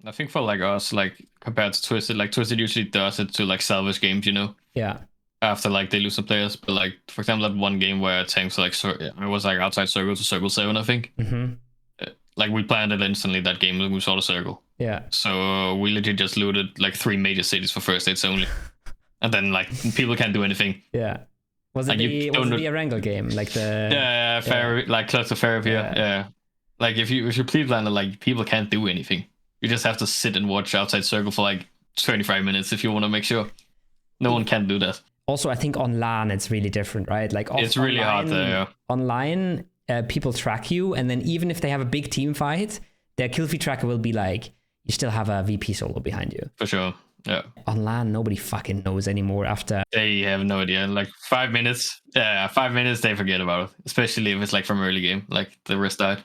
I think for like us, like compared to Twisted, like Twisted usually does it to like salvage games, Yeah. after like they lose some players. But like for example, that one game where tanks like I was like outside circle to circle 7, I think. Mm-hmm. Like we planned it instantly that game when we saw the circle. Yeah. So we legit just looted like 3 major cities for first aids only, and then like people can't do anything. Yeah. Was it Like you was don't. it the Erangel game? Like the Yeah, fair. Like close to fair. Yeah. Yeah. Like if you please land, like people can't do anything. You just have to sit and watch outside circle for like 25 minutes if you want to make sure. No one can do that. Also, I think on LAN it's really different, right? Like It's really hard there. Yeah. Online, people track you, and then even if they have a big team fight, their kill feed tracker will be like, you still have a VP solo behind you. For sure. Yeah. On LAN, nobody fucking knows anymore after. They have no idea. Like 5 minutes. Yeah, 5 minutes they forget about it. Especially if it's like from early game, like the rest died.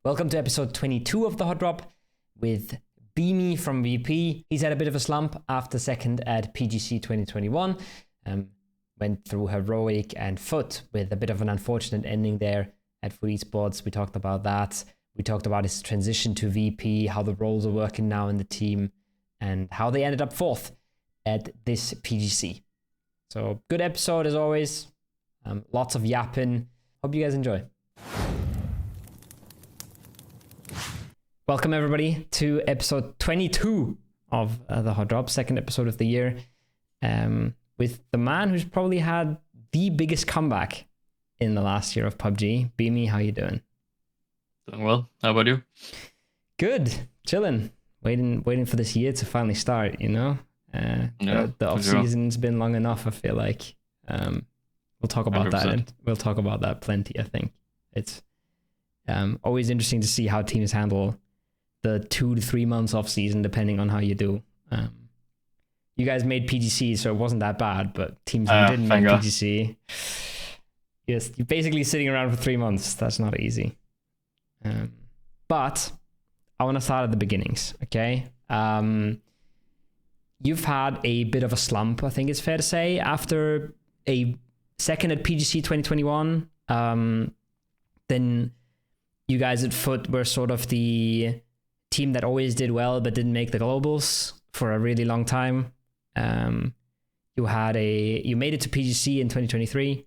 Welcome to episode 22 of the Hot Drop with Beami from VP. He's had a bit of a slump after second at PGC 2021. Went through Heroic and Foot with a bit of an unfortunate ending there at Foot Esports. We talked about that. We talked about his transition to VP, how the roles are working now in the team, and how they ended up fourth at this PGC. So good episode as always. Lots of yapping. Hope you guys enjoy. Welcome everybody to episode 22 of the Hot Drop, second episode of the year, with the man who's probably had the biggest comeback in the last year of PUBG. Beami, how you doing? Doing well. How about you? Good, chilling, waiting for this year to finally start. You know, the off season's been long enough. I feel like we'll talk about 100%. That. And we'll talk about that plenty. I think it's always interesting to see how teams handle the 2 to 3 months off season, depending on how you do. You guys made PGC, so it wasn't that bad, but teams who didn't make PGC, yes, you're basically sitting around for 3 months. That's not easy. But I want to start at the beginnings, okay? You've had a bit of a slump, I think it's fair to say, after a second at PGC 2021. Then you guys at Foot were sort of the team that always did well but didn't make the globals for a really long time. You made it to PGC in 2023.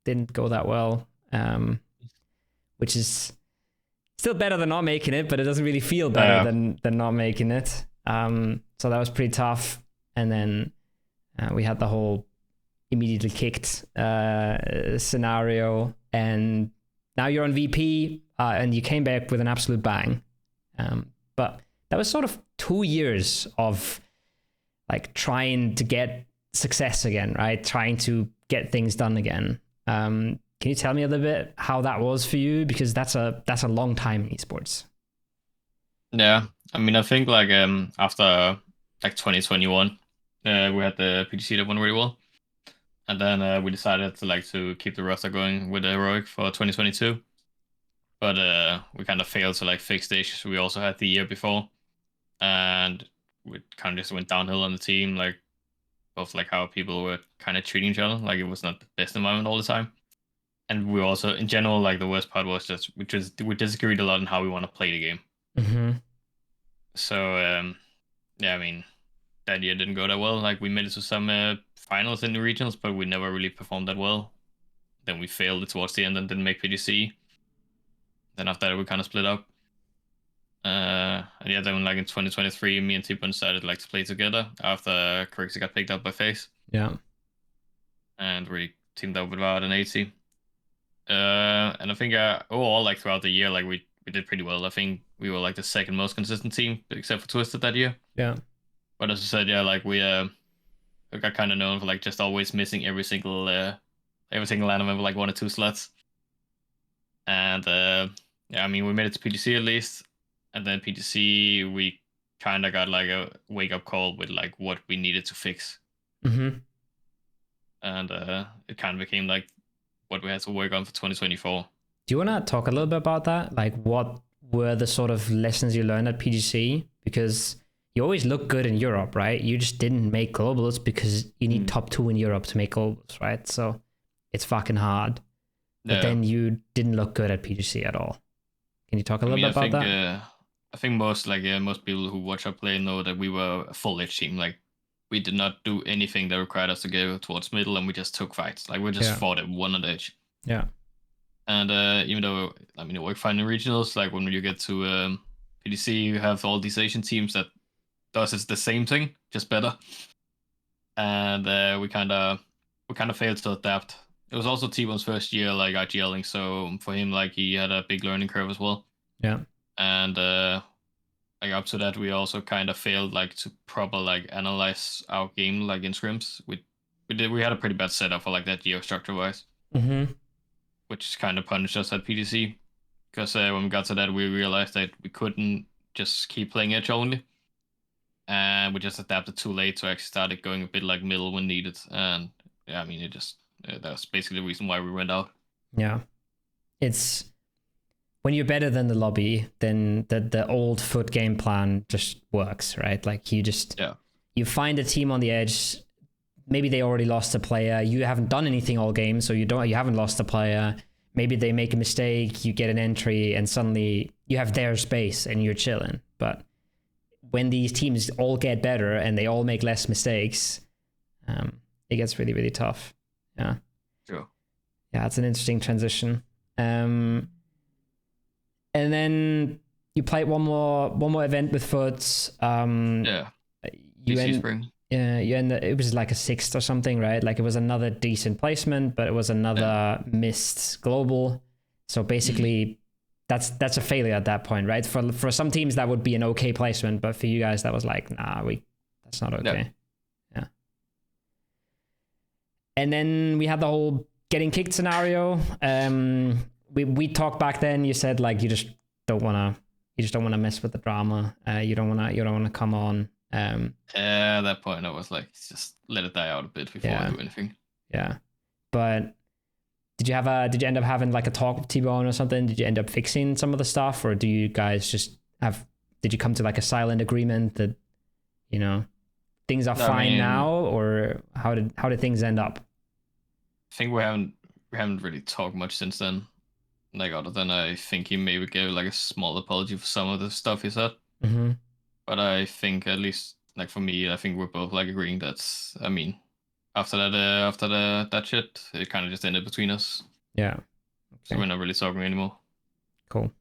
Didn't go that well, which is still better than not making it, but it doesn't really feel better than not making it. So that was pretty tough. And then we had the whole immediately kicked scenario, and now you're on VP, and you came back with an absolute bang. But that was sort of 2 years of like trying to get success again, right? Trying to get things done again. Can you tell me a little bit how that was for you? Because that's a long time in esports. Yeah, I mean, I think like after like 2021, we had the PGC that went really well, and then we decided to keep the roster going with the Heroic for 2022. But we kind of failed to like fix the issues we also had the year before, and we kind of just went downhill on the team, like both like how people were kind of treating each other, like it was not the best environment all the time. And we also, in general, like the worst part was just we disagreed a lot on how we want to play the game. Mm-hmm. So yeah, I mean, that year didn't go that well. Like we made it to some finals in the regionals, but we never really performed that well. Then we failed towards the end and didn't make PGC. Then after that, we kind of split up. And yeah, then like in 2023, me and T-Bun decided like to play together after Crixie got picked up by FaZe. Yeah. And we teamed up with Vard and 80. And I think overall, like throughout the year, like we did pretty well. I think we were like the second most consistent team, except for Twisted that year. Yeah. But as I said, yeah, like we got kind of known for like just always missing every single LAN event with like 1 or 2 slots. And yeah, I mean, we made it to PGC at least. And then PGC, we kind of got like a wake-up call with like what we needed to fix. Mm-hmm. And it kind of became like what we had to work on for 2024. Do you want to talk a little bit about that? Like what were the sort of lessons you learned at PGC? Because you always look good in Europe, right? You just didn't make globals because you need top 2 in Europe to make globals, right? So it's fucking hard. But then you didn't look good at PGC at all. Can you talk a I little mean, bit about that? I think most people who watch our play know that we were a full edge team. Like we did not do anything that required us to go towards middle, and we just took fights. Like we just Yeah. fought at one on the edge. Yeah. And even though I mean it worked fine in regionals, like when you get to PDC, you have all these Asian teams that does it's the same thing, just better. And we kind of failed to adapt. It was also T1's first year like IGLing, so for him like he had a big learning curve as well. Yeah. And like up to that, we also kind of failed like to proper like analyze our game like in scrims. We had a pretty bad setup for like that geo structure wise, Mm-hmm. which kind of punished us at PDC. Because when we got to that, we realized that we couldn't just keep playing edge only, and we just adapted too late, so actually started going a bit like middle when needed. And yeah, I mean, it just that's basically the reason why we went out. Yeah. It's when you're better than the lobby, then the old foot game plan just works, right? Like you find a team on the edge. Maybe they already lost a player. You haven't done anything all game, so you haven't lost a player. Maybe they make a mistake, you get an entry, and suddenly you have their space and you're chilling. But when these teams all get better and they all make less mistakes, it gets really, really tough. Yeah. Sure. Yeah, it's an interesting transition. And then you played one more event with Foot. Yeah. PC Spring. Yeah, it was like a 6th or something, right? Like it was another decent placement, but it was another missed global. So basically, that's a failure at that point, right? For some teams that would be an okay placement, but for you guys that was like, nah, that's not okay. Yeah. And then we had the whole getting kicked scenario. We talked back then. You said like you just don't want to mess with the drama. You don't want to come on. At that point, I was like, just let it die out a bit before I do anything. Yeah, but did you end up having like a talk with T-Bone or something? Did you end up fixing some of the stuff, or do you guys just did you come to like a silent agreement that things are fine now, or how did things end up? I think we haven't really talked much since then. Like other than I think he maybe gave like a small apology for some of the stuff he said. Mm-hmm. But I think at least like for me, I think we're both like agreeing that I mean, after that shit, it kind of just ended between us. Yeah. Okay. So we're not really talking anymore. Cool.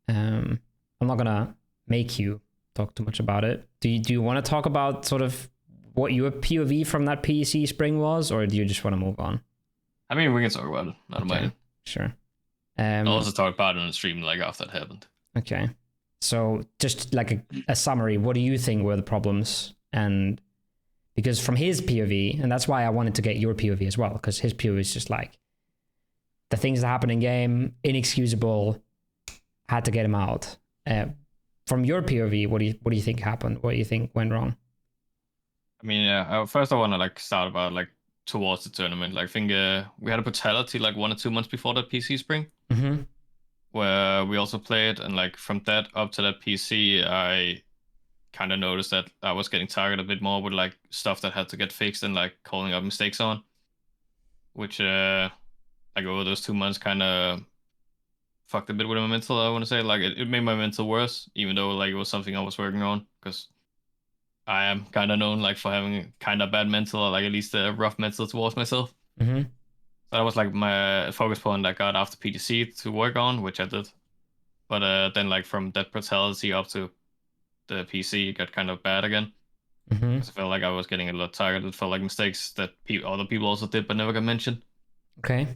I'm not gonna make you talk too much about it. Do you want to talk about sort of what your POV from that PEC spring was, or do you just want to move on? I mean, we can talk about it. I don't mind. Sure. I'll also talk about it on the stream like after it happened. Okay. So just like a summary, what do you think were the problems? And because from his POV, and that's why I wanted to get your POV as well, because his POV is just like the things that happen in game, inexcusable, had to get him out. From your POV, what do you think happened? What do you think went wrong? I mean, yeah. First, I want to like start about like towards the tournament. Like, I think we had a brutality like 1 or 2 months before that PC spring. Mm-hmm. Where we also played, and like from that up to that PC, I kind of noticed that I was getting targeted a bit more with like stuff that had to get fixed and like calling out mistakes on, which like over those 2 months kind of fucked a bit with my mental. I want to say like it made my mental worse, even though like it was something I was working on, because I am kind of known like for having kind of bad mental, or like at least a rough mental towards myself. Mm-hmm. That was like my focus point I got after PTC to work on, which I did. But then like from that brutality up to the PC, it got kind of bad again. Mm-hmm. I felt like I was getting a lot targeted for like mistakes that other people also did but never got mentioned. Okay.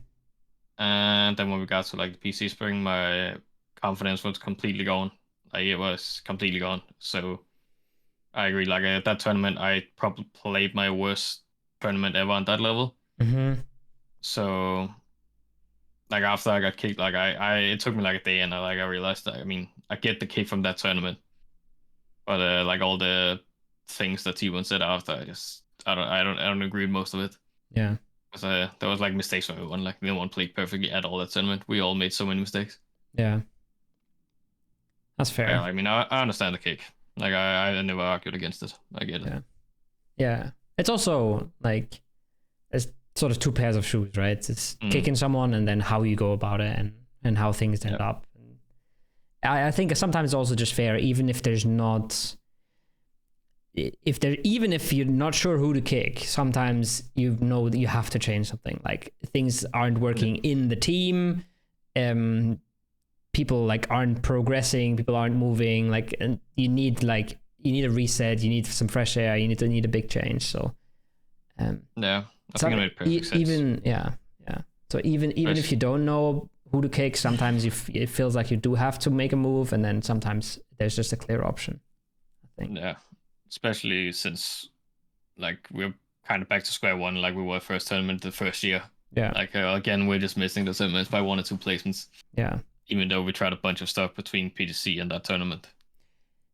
And then when we got to like the PC spring, my confidence was completely gone. Like it was completely gone. So I agree. Like at that tournament, I probably played my worst tournament ever on that level. Mm-hmm. So, like after I got kicked, like it took me like a day, and I realized that I mean I get the kick from that tournament, but like all the things that T1 said after, I don't agree with most of it. Yeah, because there was like mistakes from everyone. Like no one played perfectly at all that tournament. We all made so many mistakes. Yeah, that's fair. Yeah, I mean I understand the kick. Like I never argued against it. I get it. Yeah. It's also like it's sort of 2 pairs of shoes, right? It's kicking someone and then how you go about it and how things end up. I think sometimes it's also just fair, even if there's not, even if you're not sure who to kick, sometimes you know that you have to change something. Like things aren't working in the team, people like aren't progressing, people aren't moving, like, and you need a reset, you need some fresh air, you need a big change. So yeah, I think it made perfect sense. Even so even if you don't know who to kick, sometimes it feels like you do have to make a move, and then sometimes there's just a clear option, I think. Yeah, especially since like we're kind of back to square one, like we were first tournament the first year. Yeah. Like again, we're just missing the tournaments by 1 or 2 placements. Yeah. Even though we tried a bunch of stuff between PTC and that tournament.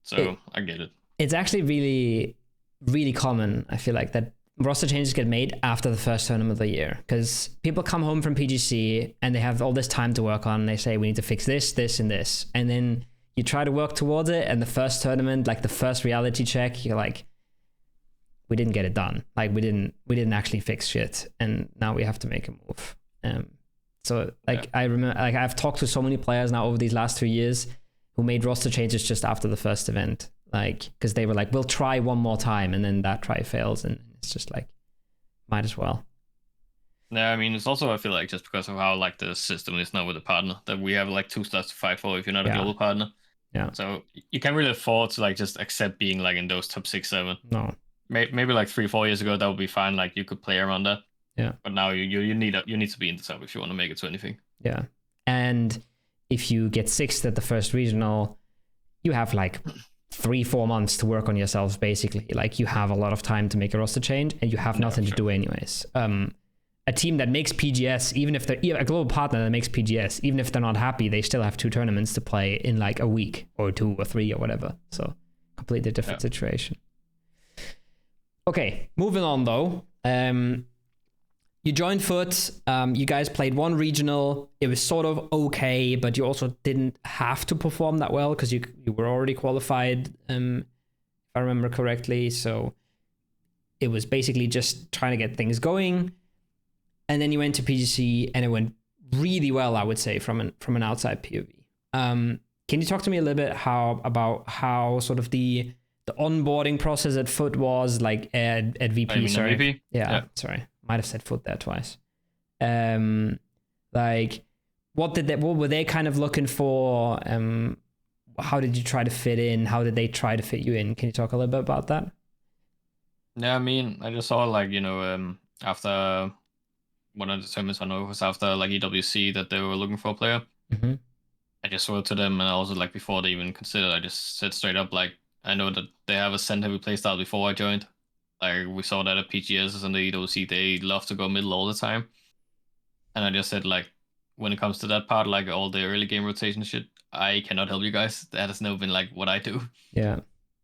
So I get it. It's actually really, really common, I feel like, that roster changes get made after the first tournament of the year, because people come home from PGC and they have all this time to work on. And they say, we need to fix this, this, and this. And then you try to work towards it. And the first tournament, like the first reality check, you're like, we didn't get it done. Like we didn't actually fix shit. And now we have to make a move. So like, I remember, like I've talked to so many players now over these last 2 years who made roster changes just after the first event. Like, because they were like, we'll try one more time, and then that try fails, and it's just like, might as well. Yeah, I mean, it's also, I feel like, just because of how like the system is now with the partner, that we have like 2 slots to fight for if you're not a global partner. Yeah. So you can't really afford to like just accept being like in those top 6, 7. No. Maybe like 3, 4 years ago that would be fine. Like you could play around that. Yeah. But now you need to be in the top if you want to make it to anything. Yeah. And if you get 6th at the first regional, you have like 3-4 months to work on yourselves, basically. Like you have a lot of time to make a roster change, and you have nothing to do anyways. A team that makes PGS, even if they're a global partner that makes PGS, even if they're not happy, they still have 2 tournaments to play in like a week or 2 or 3 or whatever. So completely different situation. Okay, moving on though. You joined Foot. You guys played 1 regional. It was sort of okay, but you also didn't have to perform that well because you were already qualified, if I remember correctly. So it was basically just trying to get things going. And then you went to PGC, and it went really well, I would say, from an outside POV. Can you talk to me a little bit about how sort of the onboarding process at Foot was, like at VP? Sorry. VP? Yeah, sorry. Might have said Foot there twice. Like, what were they kind of looking for? How did you try to fit in? How did they try to fit you in? Can you talk a little bit about that? Yeah, I mean, I just saw like, after one of the tournaments, I know it was after like EWC that they were looking for a player. Mm-hmm. I just wrote to them, and also like before they even considered, I just said straight up, like, I know that they have a send heavy playstyle before I joined. Like we saw that at PGS and the EWC, they love to go middle all the time. And I just said, like, when it comes to that part, like all the early game rotation shit, I cannot help you guys. That has never been like what I do. Yeah.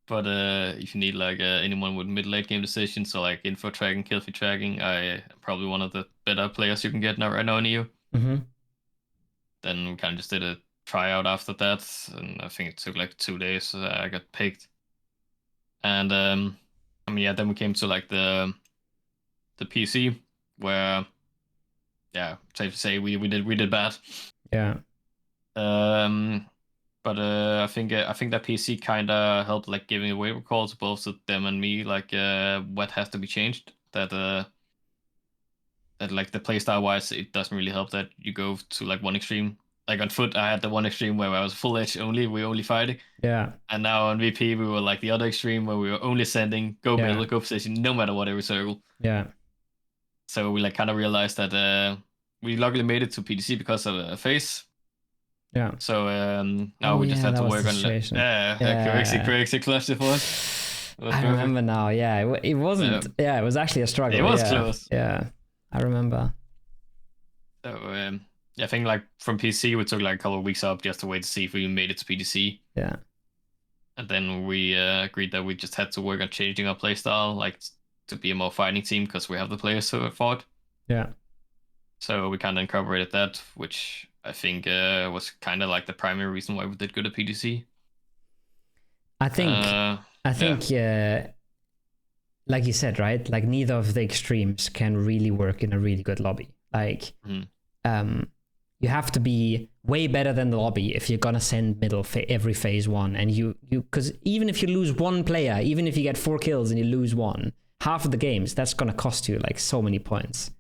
But if you need like anyone with mid late game decisions, so like info tracking, kill feed tracking, I am probably one of the better players you can get now right now in EU. Mm-hmm. Then we kind of just did a tryout after that, and I think it took like 2 days. I got picked, and I mean, yeah, then we came to like the PC where, yeah, safe to say we did bad. Yeah. But I think that PC kind of helped, like giving away recalls both to them and me, like what has to be changed. That like the playstyle wise, it doesn't really help that you go to like one extreme. Like on Foot, I had the one extreme where I was full edge only, we were only fighting. Yeah. And now on VP, we were like the other extreme where we were only sending, go middle, go position, no matter what, every circle. Yeah. So we like kind of realized that we luckily made it to PDC because of a face. Yeah. So now we just had to work on correctly clutch it for us. I remember now. Yeah, it wasn't. Yeah, it was actually a struggle. It was close. Yeah, I remember. So I think like from PC we took like a couple of weeks up just to wait to see if we made it to PDC. Yeah. And then we agreed that we just had to work on changing our playstyle, like to be a more fighting team because we have the players who fought. Yeah. So we kind of incorporated that, which I think was kind of like the primary reason why we did good at PDC. I think, like you said, right? Like neither of the extremes can really work in a really good lobby. Like, you have to be way better than the lobby if you're gonna send middle every phase one. And you because even if you lose one player, even if you get 4 kills and you lose one, half of the games that's gonna cost you like so many points.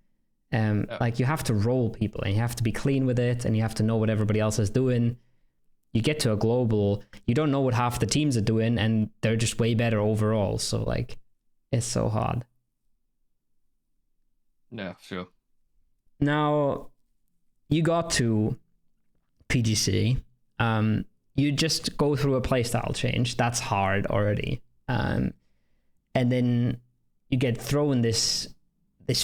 Like you have to roll people and you have to be clean with it and you have to know what everybody else is doing. You get to a global, you don't know what half the teams are doing and they're just way better overall. So like, it's so hard. Yeah, sure. Now, you got to PGC. You just go through a playstyle change. That's hard already. And then you get thrown this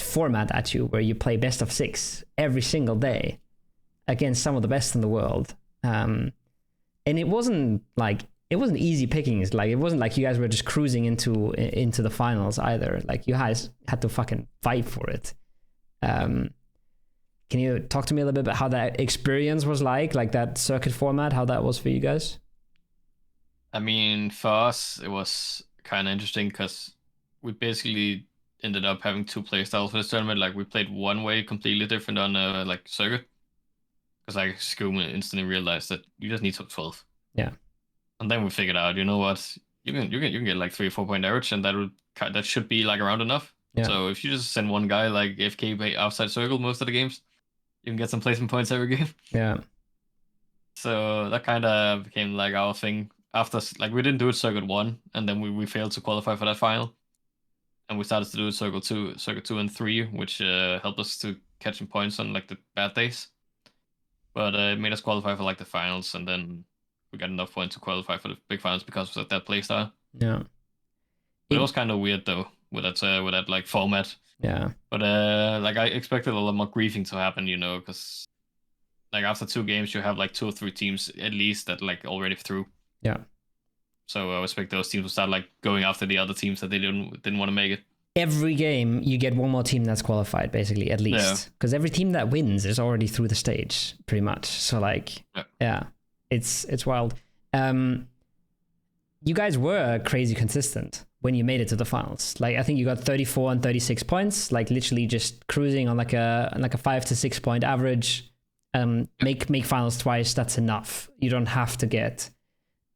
format at you where you play best of 6 every single day against some of the best in the world. And it wasn't easy pickings. Like, it wasn't like you guys were just cruising into the finals either. Like, you guys had to fucking fight for it. Can you talk to me a little bit about how that experience was like that circuit format, how that was for you guys? I mean, for us, it was kind of interesting because we basically ended up having 2 play styles for this tournament. Like, we played one way completely different on like circuit, because like Skoom instantly realized that you just need top 12. Yeah. And then we figured out, you know what, you can get like 3 or 4 point average, and that should be like around enough. Yeah. So if you just send one guy like AFK outside circle most of the games, you can get some placement points every game. Yeah. So that kind of became like our thing. After, like, we didn't do it circuit 1, and then we failed to qualify for that final. And we started to do it circuit 2 and 3, which helped us to catch some points on like the bad days. But it made us qualify for like the finals, and then we got enough points to qualify for the big finals because of that playstyle. Yeah. It was kind of weird though with that like format. Yeah. But like, I expected a lot more griefing to happen, you know, because like after 2 games you have like 2 or 3 teams at least that like already through. Yeah. So I expect those teams will start like going after the other teams that they didn't want to make it. Every game you get one more team that's qualified, basically, at least, because every team that wins is already through the stage pretty much. So like, yeah, it's wild. You guys were crazy consistent when you made it to the finals. Like, I think you got 34 and 36 points, like literally just cruising on like a 5 to 6 point average. Make finals twice. That's enough. You don't have to get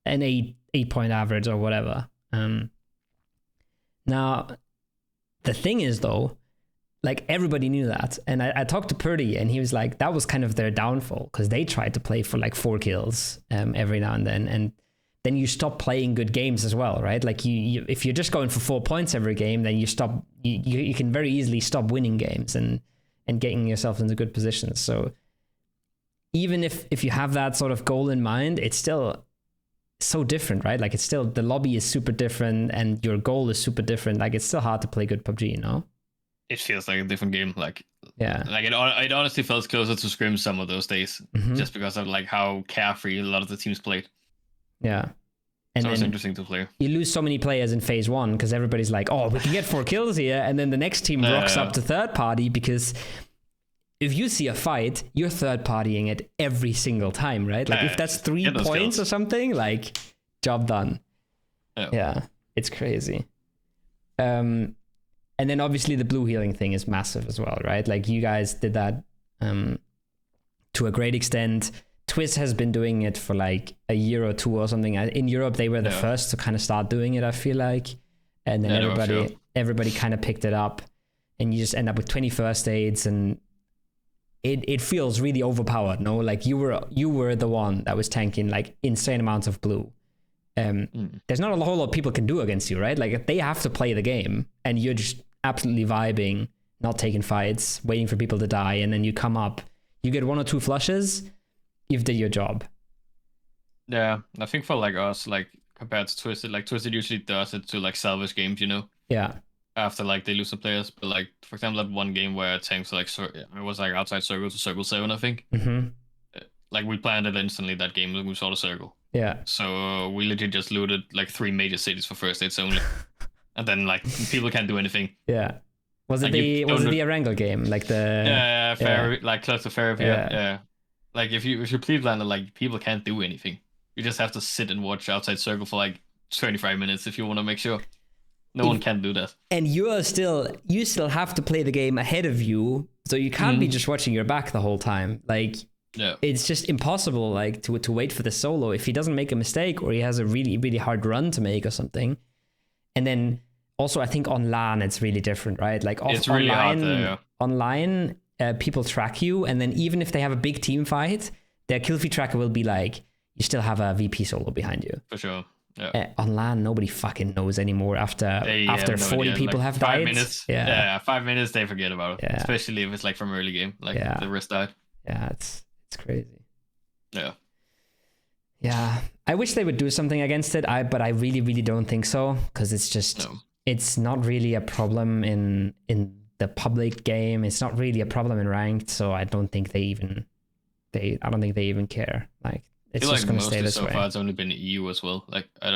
an 8 point average or whatever. Now, the thing is though, like, everybody knew that. And I talked to Purdy and he was like, that was kind of their downfall, because they tried to play for like 4 kills every now and then. And then you stop playing good games as well, right? Like, you if you're just going for 4 points every game, then you can very easily stop winning games and getting yourself into good positions. So even if you have that sort of goal in mind, it's still so different, right? Like, it's still, the lobby is super different and your goal is super different. Like, it's still hard to play good PUBG, you know? It feels like a different game. Like, yeah, like it honestly felt closer to Scrim some of those days, just because of like how carefree a lot of the teams played. Yeah. And so then it's interesting to play. You lose so many players in phase 1 because everybody's like, oh, we can get 4 kills here. And then the next team rocks up to third party, because if you see a fight, you're third partying it every single time, right? Like, if that's 3 points kills or something, like, job done. Yeah, it's crazy. And then obviously the blue healing thing is massive as well, right? Like, you guys did that to a great extent. TWIS has been doing it for like a year or 2 or something. In Europe, they were the first to kind of start doing it, I feel like. And then everybody kind of picked it up, and you just end up with 20 first aids, and it feels really overpowered, no? Like, you were the one that was tanking like insane amounts of blue. There's not a whole lot people can do against you, right? Like, they have to play the game, and you're just absolutely vibing, not taking fights, waiting for people to die, and then you come up, you get 1 or 2 flushes, you've did your job. Yeah, I think for like us, like compared to Twisted, like Twisted usually does it to like salvage games, you know? Yeah. After like they lose some players, but like, for example, that one game where I tanked like I was like outside circle to circle 7, I think. Like, we planned it instantly that game, and we saw the circle. Yeah. So we legit just looted like 3 major cities for first aids only, and then like people can't do anything. Yeah. Was it like, the Erangel game, like the fair, like close to fair? Yeah. Like, if you please land, like, people can't do anything. You just have to sit and watch outside circle for like 25 minutes if you want to make sure. No one can do that. And you still have to play the game ahead of you, so you can't be just watching your back the whole time. Like, Yeah. it's just impossible like to wait for the solo if he doesn't make a mistake or he has a really really hard run to make or something. And then also I think on LAN it's really different, right? Like It's really hard there, yeah. Online people track you, and then even if they have a big team fight, their kill feed tracker will be like, you still have a VP solo behind you. For sure. Yeah. On LAN, nobody fucking knows anymore after no 40 idea. people like have 5 died. minutes. Yeah. 5 minutes they forget about it. Yeah. Especially if it's like from early game, like the rest died. Yeah, it's crazy. Yeah. Yeah, I wish they would do something against it. But I really, really don't think so, because it's just it's not really a problem in the public game. It's not really a problem in ranked. So I don't think they even care. Like it's just gonna stay this so way. far it's only been EU as well. Like I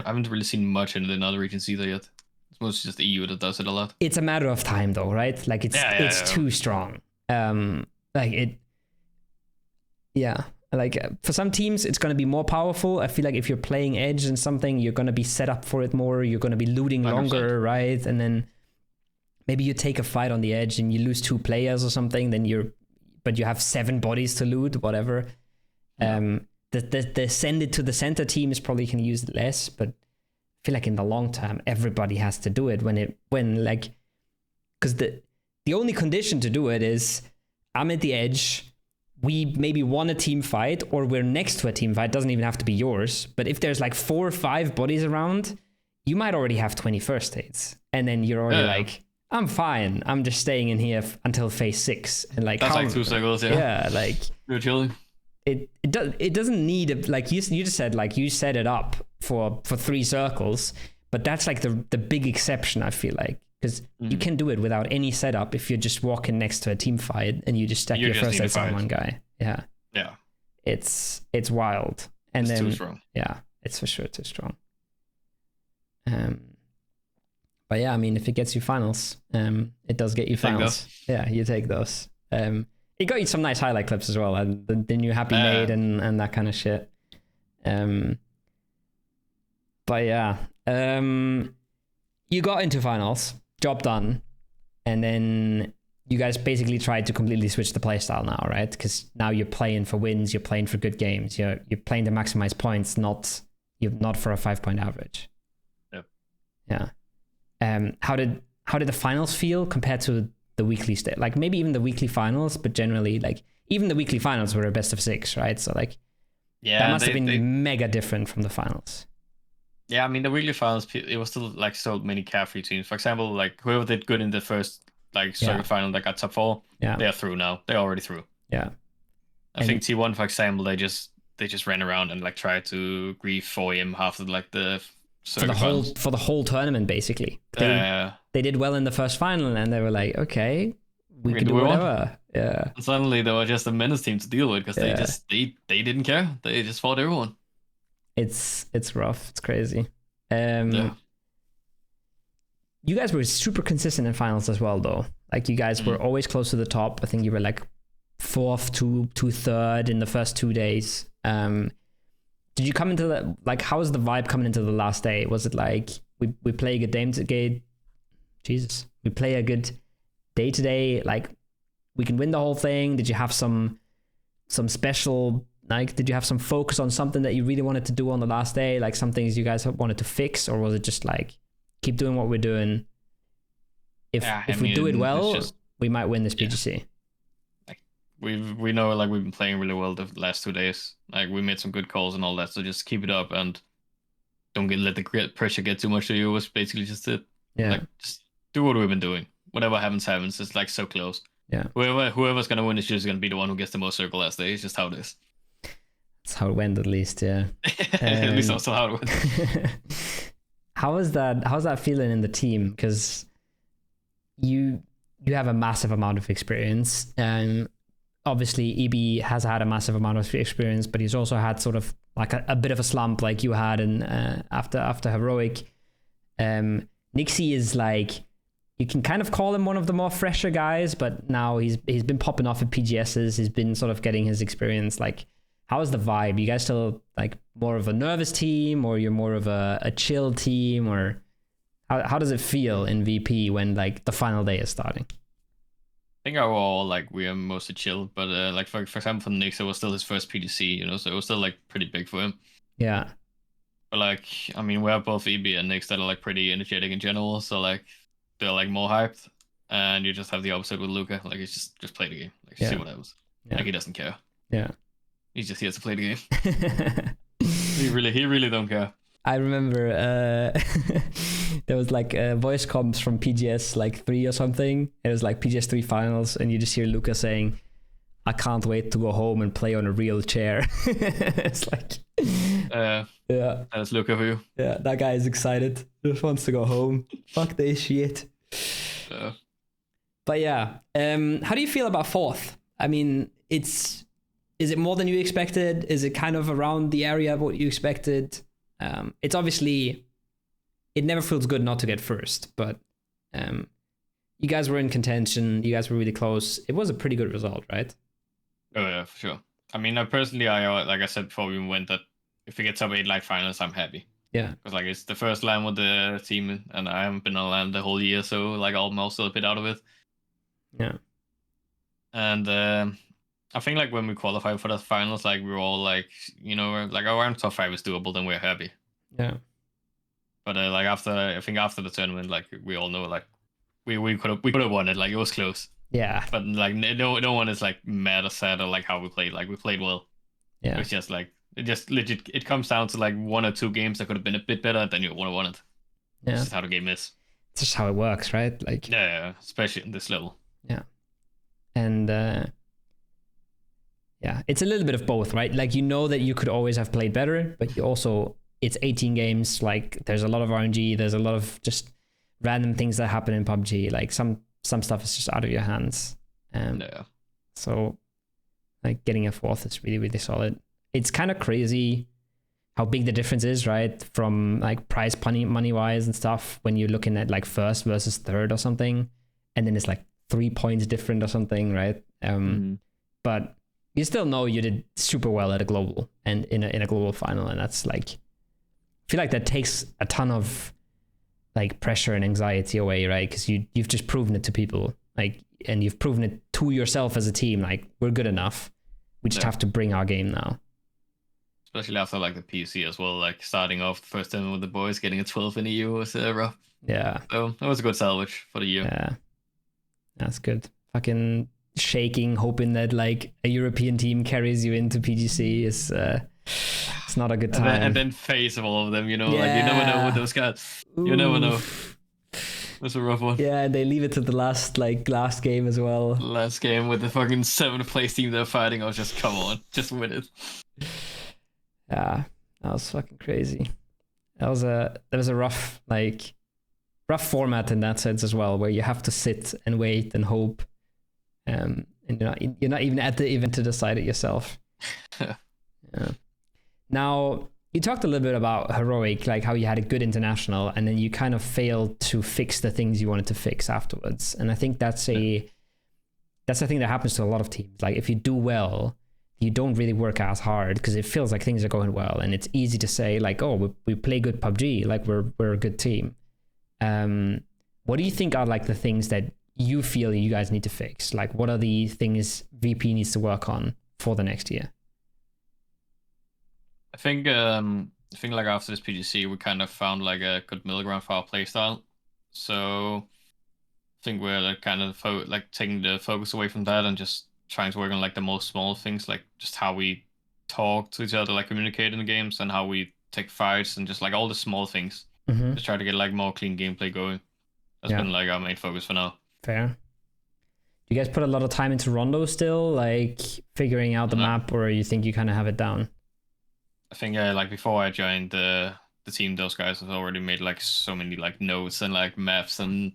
haven't really seen much in the other regions either yet. It's mostly just the EU that does it a lot. It's a matter of time though, right? Like it's too strong. Like for some teams it's going to be more powerful. I feel like if you're playing Edge and something, you're going to be set up for it more, you're going to be looting 100%. longer, right? And then maybe you take a fight on the Edge and you lose 2 players or something, but you have 7 bodies to loot, whatever. The send it to the center team is probably can use it less, but I feel like in the long term everybody has to do it because the only condition to do it is I'm at the Edge, we maybe won a team fight or we're next to a team fight. It doesn't even have to be yours, but if there's like 4 or 5 bodies around, you might already have 20 first aids, and then you're already like, I'm fine, I'm just staying in here until phase 6, and like that's like 2 circles. Yeah, like you're chilling. It doesn't need like you just said, like you set it up for 3 circles, but that's like the big exception, I feel like, because you can do it without any setup if you're just walking next to a team fight and you just stack your first aids on one guy. Yeah it's wild, and it's then too strong. Yeah, it's for sure too strong. But yeah, I mean, if it gets you finals, it does get you finals. Yeah, you take those. It got you some nice highlight clips as well, and the new Happy Maid and that kind of shit. But yeah, you got into finals, job done, and then you guys basically tried to completely switch the playstyle now, right? Because now you're playing for wins, you're playing for good games, you're playing to maximize points, not for a 5-point average. Yep. Yeah. How did the finals feel compared to the weekly state? Like maybe even the weekly finals, but generally, like even the weekly finals were a best of 6, right? So like, that must have been mega different from the finals. Yeah, I mean the weekly finals, it was still like so many carefree teams. For example, like whoever did good in the first like circuit final that got top 4, they're through now. They're already through. Yeah. I think T1, for example, they just ran around and like tried to grief for him after like the for the whole tournament basically. They did well in the first final and they were like, okay, we can do whatever. Yeah. And suddenly they were just a menace team to deal with because they didn't care. They just fought everyone. It's rough. It's crazy. You guys were super consistent in finals as well, though. Like you guys were always close to the top. I think you were like 4th to 3rd in the first 2 days. Did you come into the, like, how was the vibe coming into the last day? Was it like we play a good we play a good day today, like we can win the whole thing? Did you have some special, like, did you have some focus on something that you really wanted to do on the last day, like some things you guys wanted to fix, or was it just like keep doing what we're doing? If we do it well, we might win this PGC. Like we know, like we've been playing really well the last 2 days. Like we made some good calls and all that, so just keep it up and don't let the pressure get too much to you. Was basically just it. Yeah. Like just do what we've been doing. Whatever happens. It's like so close. Yeah. Whoever's gonna win is just gonna be the one who gets the most circle last day. It's just how it is. That's how it went, at least. Yeah. At least also how it went. How's that feeling in the team? Because you have a massive amount of experience, and obviously EB has had a massive amount of experience, but he's also had sort of like a bit of a slump like you had in after Heroic. Nixie is like, you can kind of call him one of the more fresher guys, but now he's been popping off at PGSs. He's been sort of getting his experience. Like, how is the vibe? You guys still like more of a nervous team, or you're more of a chill team, or how does it feel in VP when like the final day is starting? think overall like we are mostly chill, but like for example for Nick, it was still his first PDC, so it was still like pretty big for him. Yeah. But like, I mean, we have both EB and Nick that are like pretty energetic in general, so like they're like more hyped, and you just have the opposite with Luca. Like he's just play the game, like see Yeah. what happens. Yeah. Like he doesn't care. Yeah. He's just here to play the game. He really don't care. I remember there was like voice comms from PGS like 3 or something. It was like PGS 3 finals, and you just hear Luca saying, "I can't wait to go home and play on a real chair." It's like, yeah, That's Luca for you. yeah, that guy is excited. Just wants to go home. Fuck this shit. But yeah, how do you feel about fourth? I mean, is it more than you expected? Is it kind of around the area of what you expected? It's obviously, it never feels good not to get first, but you guys were in contention. You guys were really close. It was a pretty good result, right? Oh yeah, for sure. I mean, personally, I like I said before we went that if we get top 8 like finals, I'm happy. Yeah. Because like it's the first LAN with the team, and I haven't been on LAN the whole year, so like I'm also a bit out of it. Yeah. And I think like when we qualified for the finals, like we were all like, like around top 5 is doable, then we're happy. Yeah. But like I think after the tournament, like we all know like we could have won it. Like it was close. Yeah. But like no one is like mad or sad or like how we played. Like we played well. Yeah. It's just like it just legit. It comes down to like 1 or 2 games that could have been a bit better, and then you would have won it. Yeah. It's just how the game is. It's just how it works, right? Like, yeah, especially in this level. Yeah. And yeah, it's a little bit of both, right? Like, you know that you could always have played better, but you also, it's 18 games. Like, there's a lot of RNG. There's a lot of just random things that happen in PUBG. Like some stuff is just out of your hands. Yeah. So like getting a fourth is really, really solid. It's kind of crazy how big the difference is, right? From like prize money wise and stuff, when you're looking at like first versus third or something, and then it's like 3 points different or something, right? But you still know you did super well at a global and in a global final, and that's like, I feel like that takes a ton of like pressure and anxiety away, right? Because you've just proven it to people, like, and you've proven it to yourself as a team, like, we're good enough. We just have to bring our game now. Especially after like the PC as well, like starting off the first time with the boys, getting a 12 in EU was rough. Yeah. So that was a good salvage for the year. Yeah. That's good. Fucking shaking, hoping that like a European team carries you into PGC is it's not a good time. And then face of all of them, like you never know with those guys. You never know. That's a rough one. Yeah, and they leave it to the last game as well. Last game with the fucking 7th place team they're fighting. I was just, come on, just win it. Yeah, that was fucking crazy. That was a rough format in that sense as well, where you have to sit and wait and hope, and you're not even at the event to decide it yourself. Yeah. Now, you talked a little bit about Heroic, like how you had a good international, and then you kind of failed to fix the things you wanted to fix afterwards. And I think that's a thing that happens to a lot of teams. Like, if you do well, you don't really work as hard because it feels like things are going well, and it's easy to say like, oh, we play good PUBG, like we're a good team. What do you think are like the things that you feel you guys need to fix? Like, what are the things VP needs to work on for the next year? I think like after this PGC, we kind of found like a good middle ground for our playstyle. So I think we're like kind of like taking the focus away from that and just trying to work on like the most small things, like just how we talk to each other, like communicate in the games, and how we take fights, and just like all the small things. Just try to get like more clean gameplay going. That's been like our main focus for now. Fair. Do you guys put a lot of time into Rondo still, like figuring out the map, or you think you kind of have it down? I think like before I joined the team, those guys have already made like so many like notes and like maps and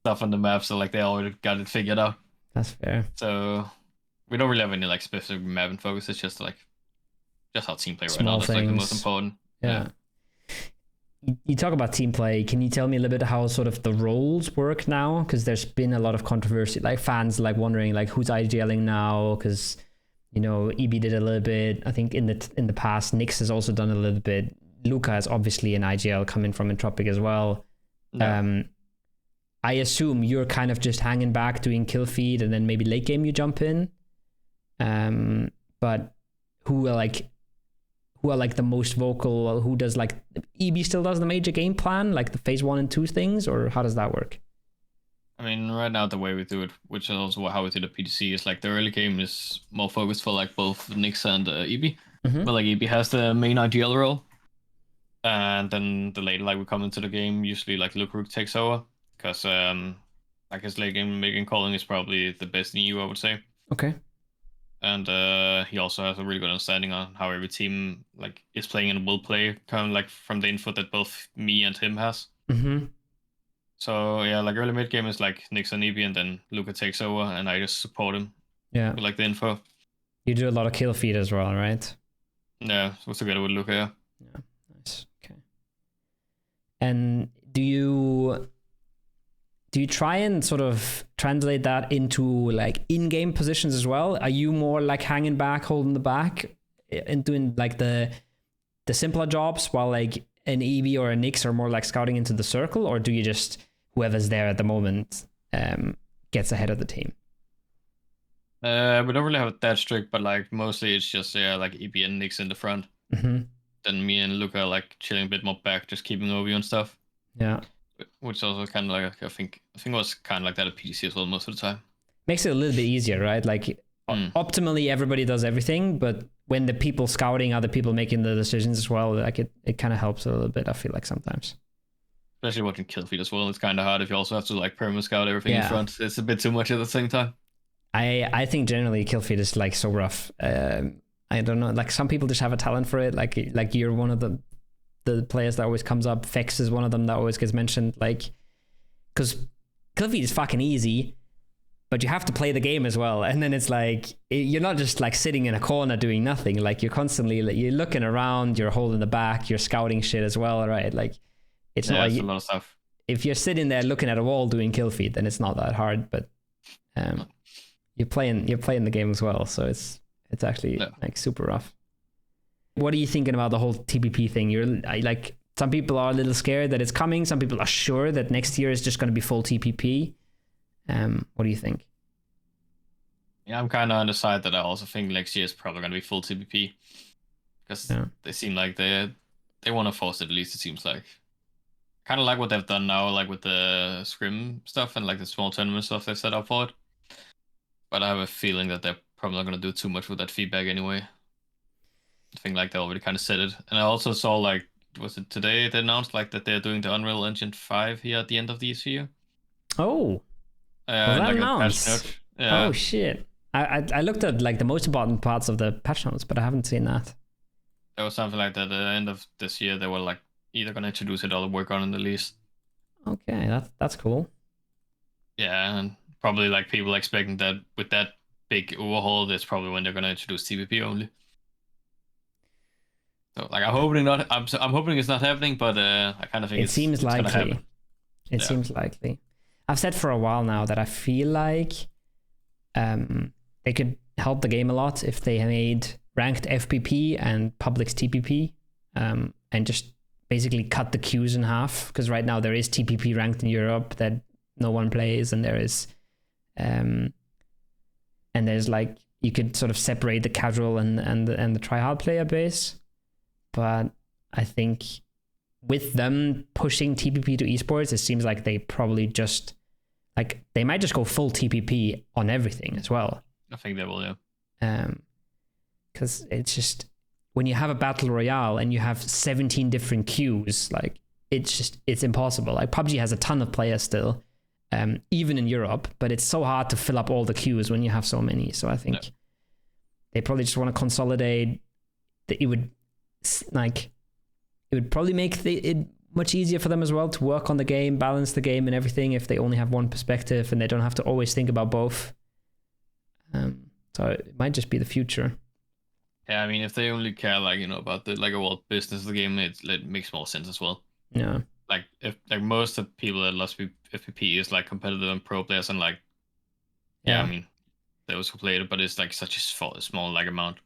stuff on the map, so like they already got it figured out. That's fair. So we don't really have any like specific map and focus. It's just like how team play right now. That's like the most important. Yeah. You talk about team play. Can you tell me a little bit how sort of the roles work now? Because there's been a lot of controversy, like fans like wondering like who's IGLing now, because EB did a little bit. I think in the past, Nyx has also done a little bit. Luca is obviously an IGL coming from Entropic as well. Yeah. I assume you're kind of just hanging back doing kill feed, and then maybe late game you jump in. But who are like the most vocal? Who does like EB still does the major game plan, like the phase 1 and 2 things, or how does that work? I mean, right now the way we do it, which is also how we do the PTC, is like the early game is more focused for like both Nyx and EB. Mm-hmm. But like EB has the main IGL role, and then the later like we come into the game, usually like Lukruk takes over because like his late game making calling is probably the best in EU, I would say. Okay. And he also has a really good understanding on how every team like is playing and will play, kind of like from the info that both me and him has. Mm-hmm. So yeah, like early mid game is like Nyx and EB, and then Luca takes over, and I just support him Yeah. with like the info. You do a lot of kill feed as well, right? Yeah, so together with Luca. Yeah. Yeah. Nice. Okay. And do you try and sort of translate that into like in-game positions as well? Are you more like hanging back, holding the back, and doing like the simpler jobs, while like an EV or a Nyx are more like scouting into the circle, or do you just whoever's there at the moment gets ahead of the team? We don't really have it that strict, but like mostly it's just like EB and Nyx in the front. Mm-hmm. Then me and Luca are like chilling a bit more back, just keeping overview and stuff. Yeah. Which is also kind of like I think it was kind of like that at PTC as well most of the time. Makes it a little bit easier, right? Like optimally everybody does everything, but when the people scouting are the people making the decisions as well, like it kind of helps a little bit, I feel like sometimes. Especially watching kill feed as well. It's kind of hard if you also have to like perma scout everything in front. It's a bit too much at the same time. I think generally kill feed is like so rough. I don't know, like some people just have a talent for it. Like you're one of the players that always comes up. Fex is one of them that always gets mentioned. Like, because kill feed is fucking easy, but you have to play the game as well. And then it's like you're not just like sitting in a corner doing nothing. Like you're constantly like, you're looking around, you're holding the back, you're scouting shit as well, right? Like it's not like a lot of stuff. If you're sitting there looking at a wall doing kill feed, then it's not that hard. But you're playing the game as well, so it's actually like super rough. What are you thinking about the whole TPP thing? You're like, some people are a little scared that it's coming. Some people are sure that next year is just going to be full TPP. What do you think? Yeah, I'm kind of on the side that I also think next year is probably going to be full TPP because they seem like they want to force it. At least it seems like kind of like what they've done now, like with the scrim stuff and like the small tournament stuff they've set up for it. But I have a feeling that they're probably not going to do too much with that feedback anyway. I think like they already kind of said it. And I also saw like, was it today they announced like that they're doing the Unreal Engine 5 here at the end of this year? Oh, was that like announced? Yeah. Oh shit! I looked at like the most important parts of the patch notes, but I haven't seen that. There was something like that at the end of this year. They were like either going to introduce it or work on it at least. Okay, that's cool. Yeah, and probably like people expecting that with that big overhaul, that's probably when they're going to introduce TPP only. So like I'm hoping not. I'm hoping it's not happening, but I kind of think it seems likely. It seems likely. I've said for a while now that I feel like they could help the game a lot if they made ranked FPP and public's TPP, and just basically cut the queues in half. Because right now there is TPP ranked in Europe that no one plays, and there is, and there's like you could sort of separate the casual and the try-hard player base. But I think with them pushing TPP to esports, it seems like they probably just like they might just go full TPP on everything as well. I think they will, yeah. Because it's just when you have a battle royale and you have 17 different queues, like it's impossible. Like PUBG has a ton of players still, even in Europe, but it's so hard to fill up all the queues when you have so many. So I think they probably just want to consolidate. That it would probably make it much easier for them as well to work on the game, balance the game and everything if they only have one perspective and they don't have to always think about both. So it might just be the future. Yeah, I mean, if they only care, like, about the like overall business of the game, it makes more sense as well. Yeah. Like if like most of the people that loves FPP is like competitive and pro players, and like, I mean, those who play it, but it's like such a small like amount.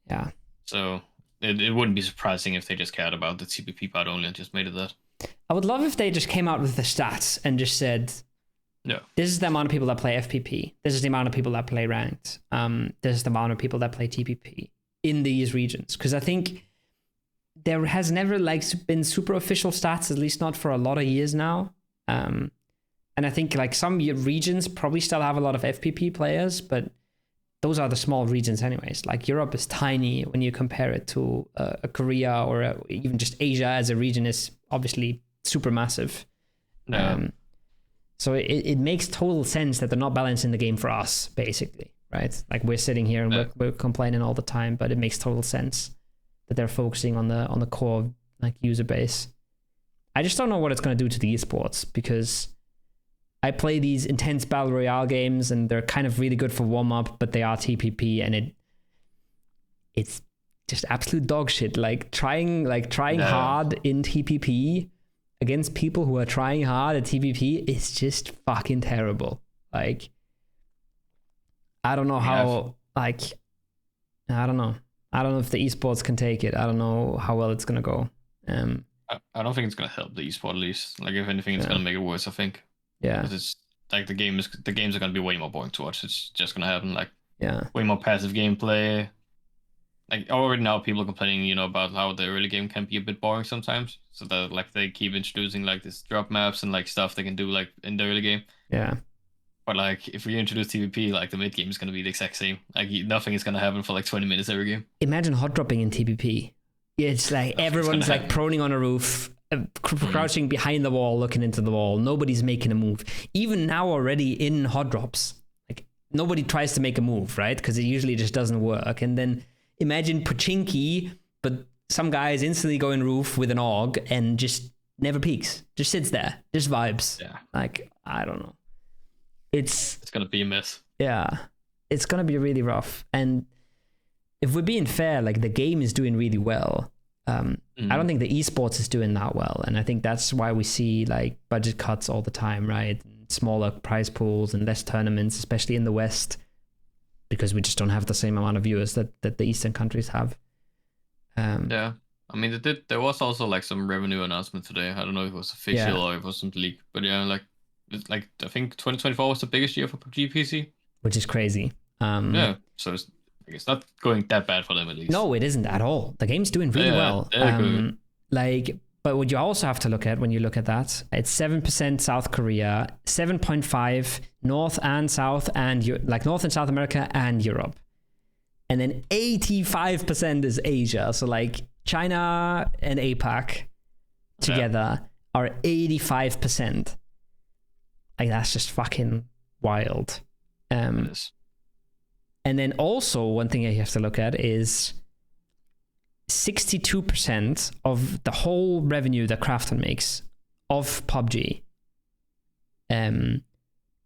Yeah. So it wouldn't be surprising if they just cared about the TPP part only and just made it that. I would love if they just came out with the stats and just said, Yeah. This is the amount of people that play FPP. This is the amount of people that play ranked. This is the amount of people that play TPP in these regions. Because I think there has never like been super official stats, at least not for a lot of years now. And I think like some regions probably still have a lot of FPP players, but those are the small regions anyways. Like Europe is tiny when you compare it to a Korea or even just Asia as a region is obviously super massive. Yeah. So it makes total sense that they're not balancing the game for us, basically, right? Like we're sitting here and we're complaining all the time, but it makes total sense that they're focusing on the core like user base. I just don't know what it's going to do to the esports, because I play these intense battle royale games and they're kind of really good for warm up, but they are TPP and it's just absolute dog shit. Like trying hard in TPP against people who are trying hard at TPP is just fucking terrible. Like, I don't know how, like, I don't know. I don't know if the esports can take it. I don't know how well it's going to go. I don't think it's going to help the esport, at least. Like, if anything, it's going to make it worse, I think. Yeah. Because it's like the games are going to be way more boring to watch. It's just going to happen. Like, yeah, way more passive gameplay. Like, already now people are complaining, about how the early game can be a bit boring sometimes. So that, like, they keep introducing, like, this drop maps and, like, stuff they can do, like, in the early game. Yeah. But, like, if we introduce TVP, like, the mid game is going to be the exact same. Like, nothing is going to happen for, like, 20 minutes every game. Imagine hot dropping in TPP. It's like everyone's, like, proning on a roof, crouching behind the wall, looking into the wall. Nobody's making a move. Even now already in hot drops, like, nobody tries to make a move, right? Because it usually just doesn't work. And then imagine Pochinki, but some guy is instantly going roof with an AUG and just never peeks. Just sits there. Just vibes. Yeah. Like, I don't know. It's going to be a mess. Yeah. It's going to be really rough. And if we're being fair, like, the game is doing really well. I don't think the esports is doing that well. And I think that's why we see, like, budget cuts all the time, right? Smaller prize pools and less tournaments, especially in the West, because we just don't have the same amount of viewers that the Eastern countries have. Yeah. I mean, there was also, like, some revenue announcement today. I don't know if it was official or if it was some leak. But yeah, like, I think 2024 was the biggest year for PUBG PC. Which is crazy. Yeah, so it's not going that bad for them, at least. No, it isn't at all. The game's doing really well. Good. Like, but what you also have to look at when you look at that, it's 7% South Korea, 7.5 North and South and like North and South America and Europe. And then 85% is Asia. So like China and APAC together are 85%. Like, that's just fucking wild. It is. And then also one thing you have to look at is 62% of the whole revenue that Krafton makes of PUBG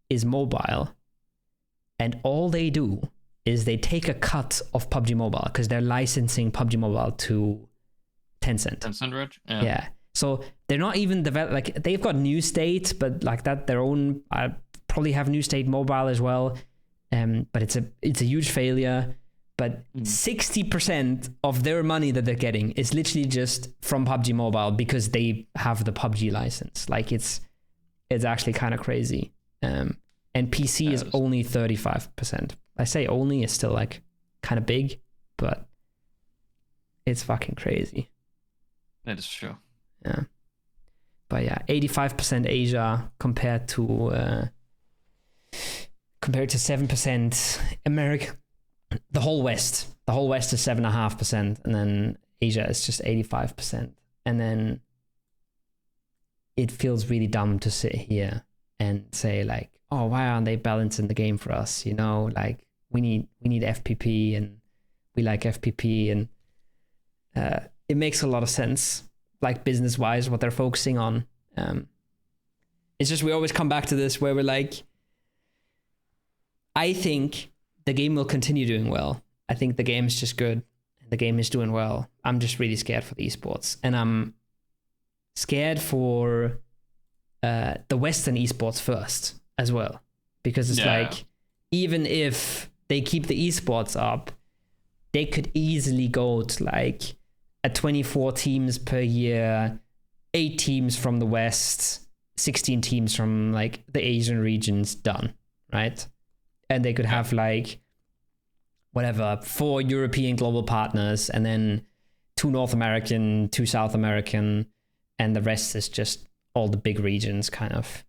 is mobile. And all they do is they take a cut of PUBG Mobile because they're licensing PUBG Mobile to Tencent. Tencent, right? Yeah. So they're not even like, they've got New State, but like that, their own, probably have New State Mobile as well. But it's a huge failure. But 60% of their money that they're getting is literally just from PUBG Mobile because they have the PUBG license. Like, it's actually kind of crazy. And PC is only 35%. I say only, is still like kind of big, but it's fucking crazy. That is true. Yeah. But yeah, 85% Asia compared to 7% America. The whole West is 7.5%, and then Asia is just 85%. And then it feels really dumb to sit here and say, like, oh, why aren't they balancing the game for us? Like, we need FPP, and we like FPP, and it makes a lot of sense, like, business wise, what they're focusing on. It's just, we always come back to this where we're like, I think the game will continue doing well. I think the game is just good. The game is doing well. I'm just really scared for the esports. And I'm scared for the Western esports first as well. Because it's like, even if they keep the esports up, they could easily go to like a 24 teams per year, 8 teams from the West, 16 teams from like the Asian regions done, right? And they could have like whatever 4 European global partners, and then 2 North American, 2 South American, and the rest is just all the big regions kind of.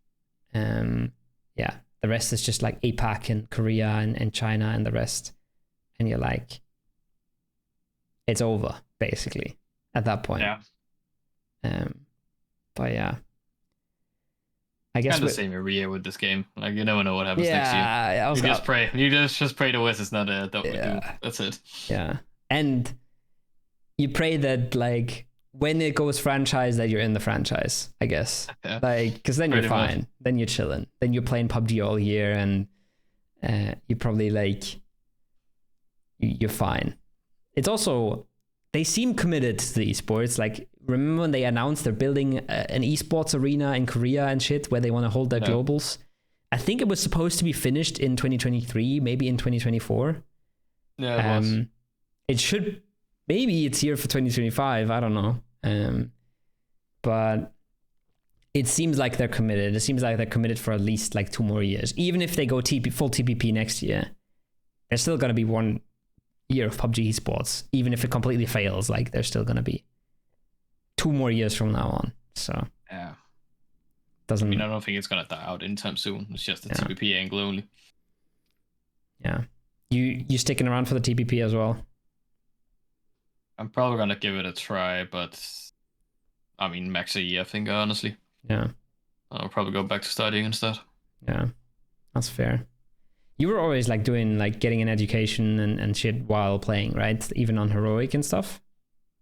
Yeah, the rest is just like APAC and Korea and China and the rest. And you're like, it's over basically at that point. Yeah. But yeah, I guess kind of the same every year with this game. Like you never know what happens next year. Yeah, You just pray. You just pray the West is not a Dota 2. That's it. Yeah, and you pray that like when it goes franchise that you're in the franchise, I guess. Yeah. Like, because then you're Pretty fine. much. Then you're chilling. Then you're playing PUBG all year, and you probably like you're fine. It's also they seem committed to the esports. Like, remember when they announced they're building an esports arena in Korea and shit where they want to hold their globals? I think it was supposed to be finished in 2023, maybe in 2024. Yeah, it was. It should, maybe it's here for 2025. I don't know. But it seems like they're committed. It seems like they're committed for at least like 2 more years. Even if they go full TPP next year, there's still going to be 1 year of PUBG esports. Even if it completely fails, like there's still going to be 2 more years from now on. So yeah, doesn't. I mean, I don't think it's gonna die out anytime soon. It's just the TPP angle only. Yeah, you sticking around for the TPP as well? I'm probably gonna give it a try, but I mean, max a year, I think, honestly. Yeah, I'll probably go back to studying instead. Yeah, that's fair. You were always like doing like getting an education and shit while playing, right? Even on heroic and stuff.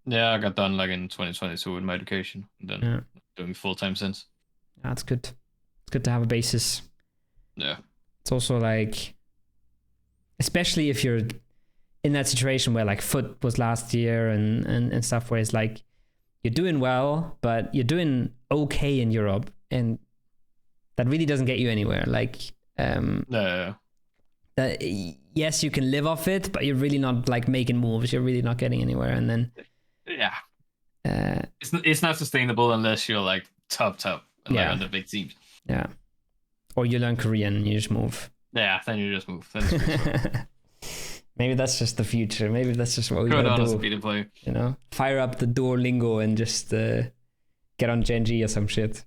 Yeah, I got done like in 2022 with my education, and then doing full-time since. That's good. It's good to have a basis. Yeah. It's also like, especially if you're in that situation where like Foot was last year and stuff, where it's like you're doing well, but you're doing okay in Europe, and that really doesn't get you anywhere. Like, that, yes, you can live off it, but you're really not like making moves. You're really not getting anywhere, and then it's not sustainable unless you're like top like on the big teams. Yeah, or you learn Korean and you just move. Yeah, then you just move. Maybe that's just the future. Maybe that's just what we Could gotta honestly do. be the play. You know, fire up the Duolingo and just get on Gen G or some shit.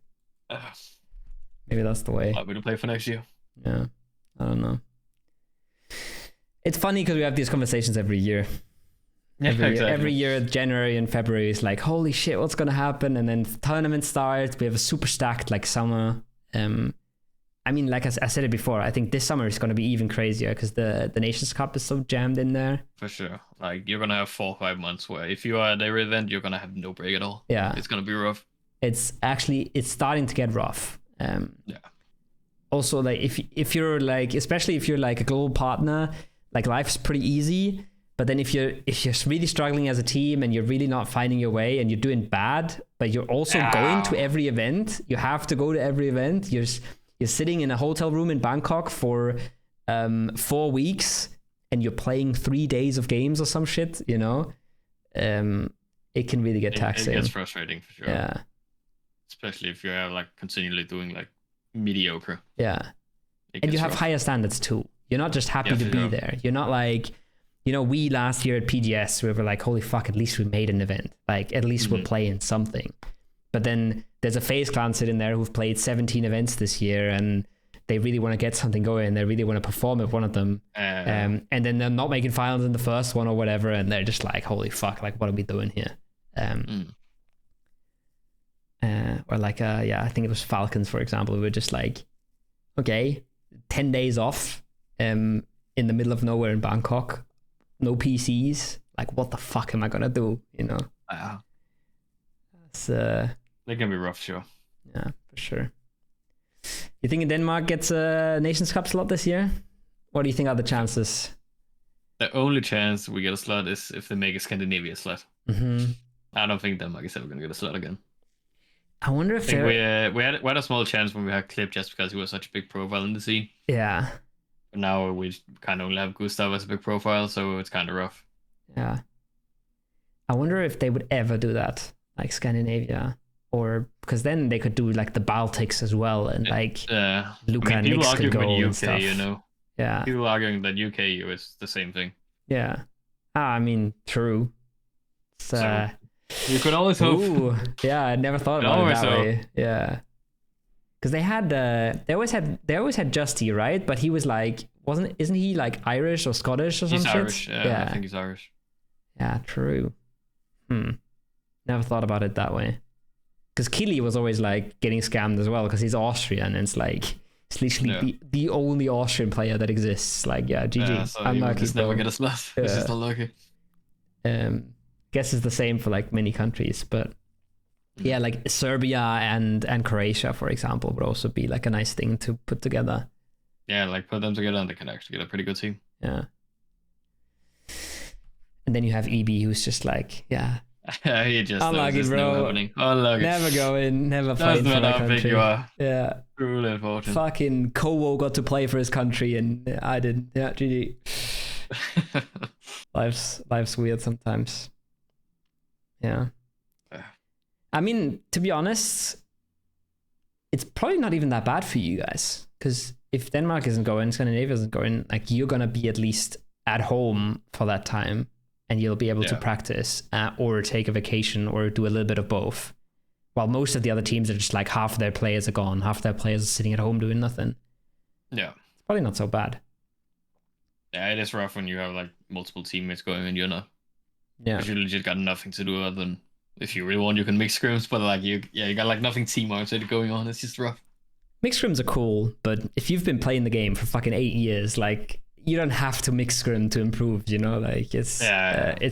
Maybe that's the way. Might be the play for next year. Yeah, I don't know. It's funny because we have these conversations every year. Every year, January and February is like, holy shit, what's gonna happen? And then the tournament starts. We have a super stacked like summer. I mean, like I said it before, I think this summer is gonna be even crazier because the Nations Cup is so jammed in there. For sure. Like you're gonna have 4 or 5 months where if you are at every event, you're gonna have no break at all. Yeah, it's gonna be rough. It's starting to get rough. Yeah. Also, like if you're like, especially if you're like a global partner, like life's pretty easy. But then if you're really struggling as a team and you're really not finding your way and you're doing bad, but you're also going to every event, you have to go to every event. You're sitting in a hotel room in Bangkok for 4 weeks and you're playing 3 days of games or some shit, you know? It can really get taxing. It gets frustrating for sure. Yeah. Especially if you're like continually doing like mediocre. Yeah. And you have higher standards too. You're not just happy to be there. You're not like, you know, we last year at PGS, we were like, holy fuck, at least we made an event. Like, at least we're playing something. But then there's a FaZe clan sitting there who've played 17 events this year and they really want to get something going. They really want to perform at one of them. And then they're not making finals in the first one or whatever. And they're just like, holy fuck, like, what are we doing here? Or like, I think it was Falcons, for example. We were just like, okay, 10 days off in the middle of nowhere in Bangkok. No PCs. Like, what the fuck am I gonna do? You know? It's, they can be rough, sure. Yeah, for sure. You think Denmark gets a Nations Cup slot this year? What do you think are the chances? The only chance we get a slot is if they make a Scandinavia slot. I don't think Denmark is ever gonna get a slot again. I wonder if we had a small chance when we had Clip just because he was such a big profile in the scene. Yeah. But now we kind of only have Gustav as a big profile, so it's kind of rough. Yeah. I wonder if they would ever do that, like Scandinavia. or because then they could do like the Baltics as well, and like Yeah. Luka and People Nix could arguing go with and UK, stuff. you know. Yeah, People arguing that UK is the same thing. yeah. I mean, true. It's, So you could always hope. ooh, yeah, I never thought You about it always that hope. way. Yeah, because they always had Justy, right? But he was like, isn't he like Irish or Scottish or some He's shit? Irish. Yeah, I think he's Irish. Yeah, true. Never thought about it that way. Because Keely was always like getting scammed as well because he's Austrian, and it's like it's literally the only Austrian player that exists. Like, yeah, GG. Yeah, so Unlucky, just never get a slot. It's just unlucky. Guess it's the same for like many countries, but yeah, like Serbia and Croatia, for example, would also be like a nice thing to put together. Yeah, like put them together and they can actually get a pretty good team. Yeah. And then you have EB, who's just like, yeah, He just unlucky, bro. never happening. Unlucky. Never going, never playing for my how big country. you are. Yeah. Truly unfortunate. Fucking Kowo got to play for his country and I didn't. Yeah, GG. Life's weird sometimes. Yeah. I mean, to be honest, it's probably not even that bad for you guys. Because if Denmark isn't going, Scandinavia isn't going, like you're going to be at least at home for that time. And you'll be able to practice or take a vacation or do a little bit of both. While most of the other teams are just like half their players are gone, half their players are sitting at home doing nothing. Yeah. It's probably not so bad. Yeah, it is rough when you have like multiple teammates going and you're not. Yeah. Because you legit got nothing to do other than if you really want, you can mix scrims, but like you got like nothing team oriented going on. It's just rough. Mixed scrims are cool, but if you've been playing the game for fucking 8 years, like you don't have to mix scrim to improve, you know, like it's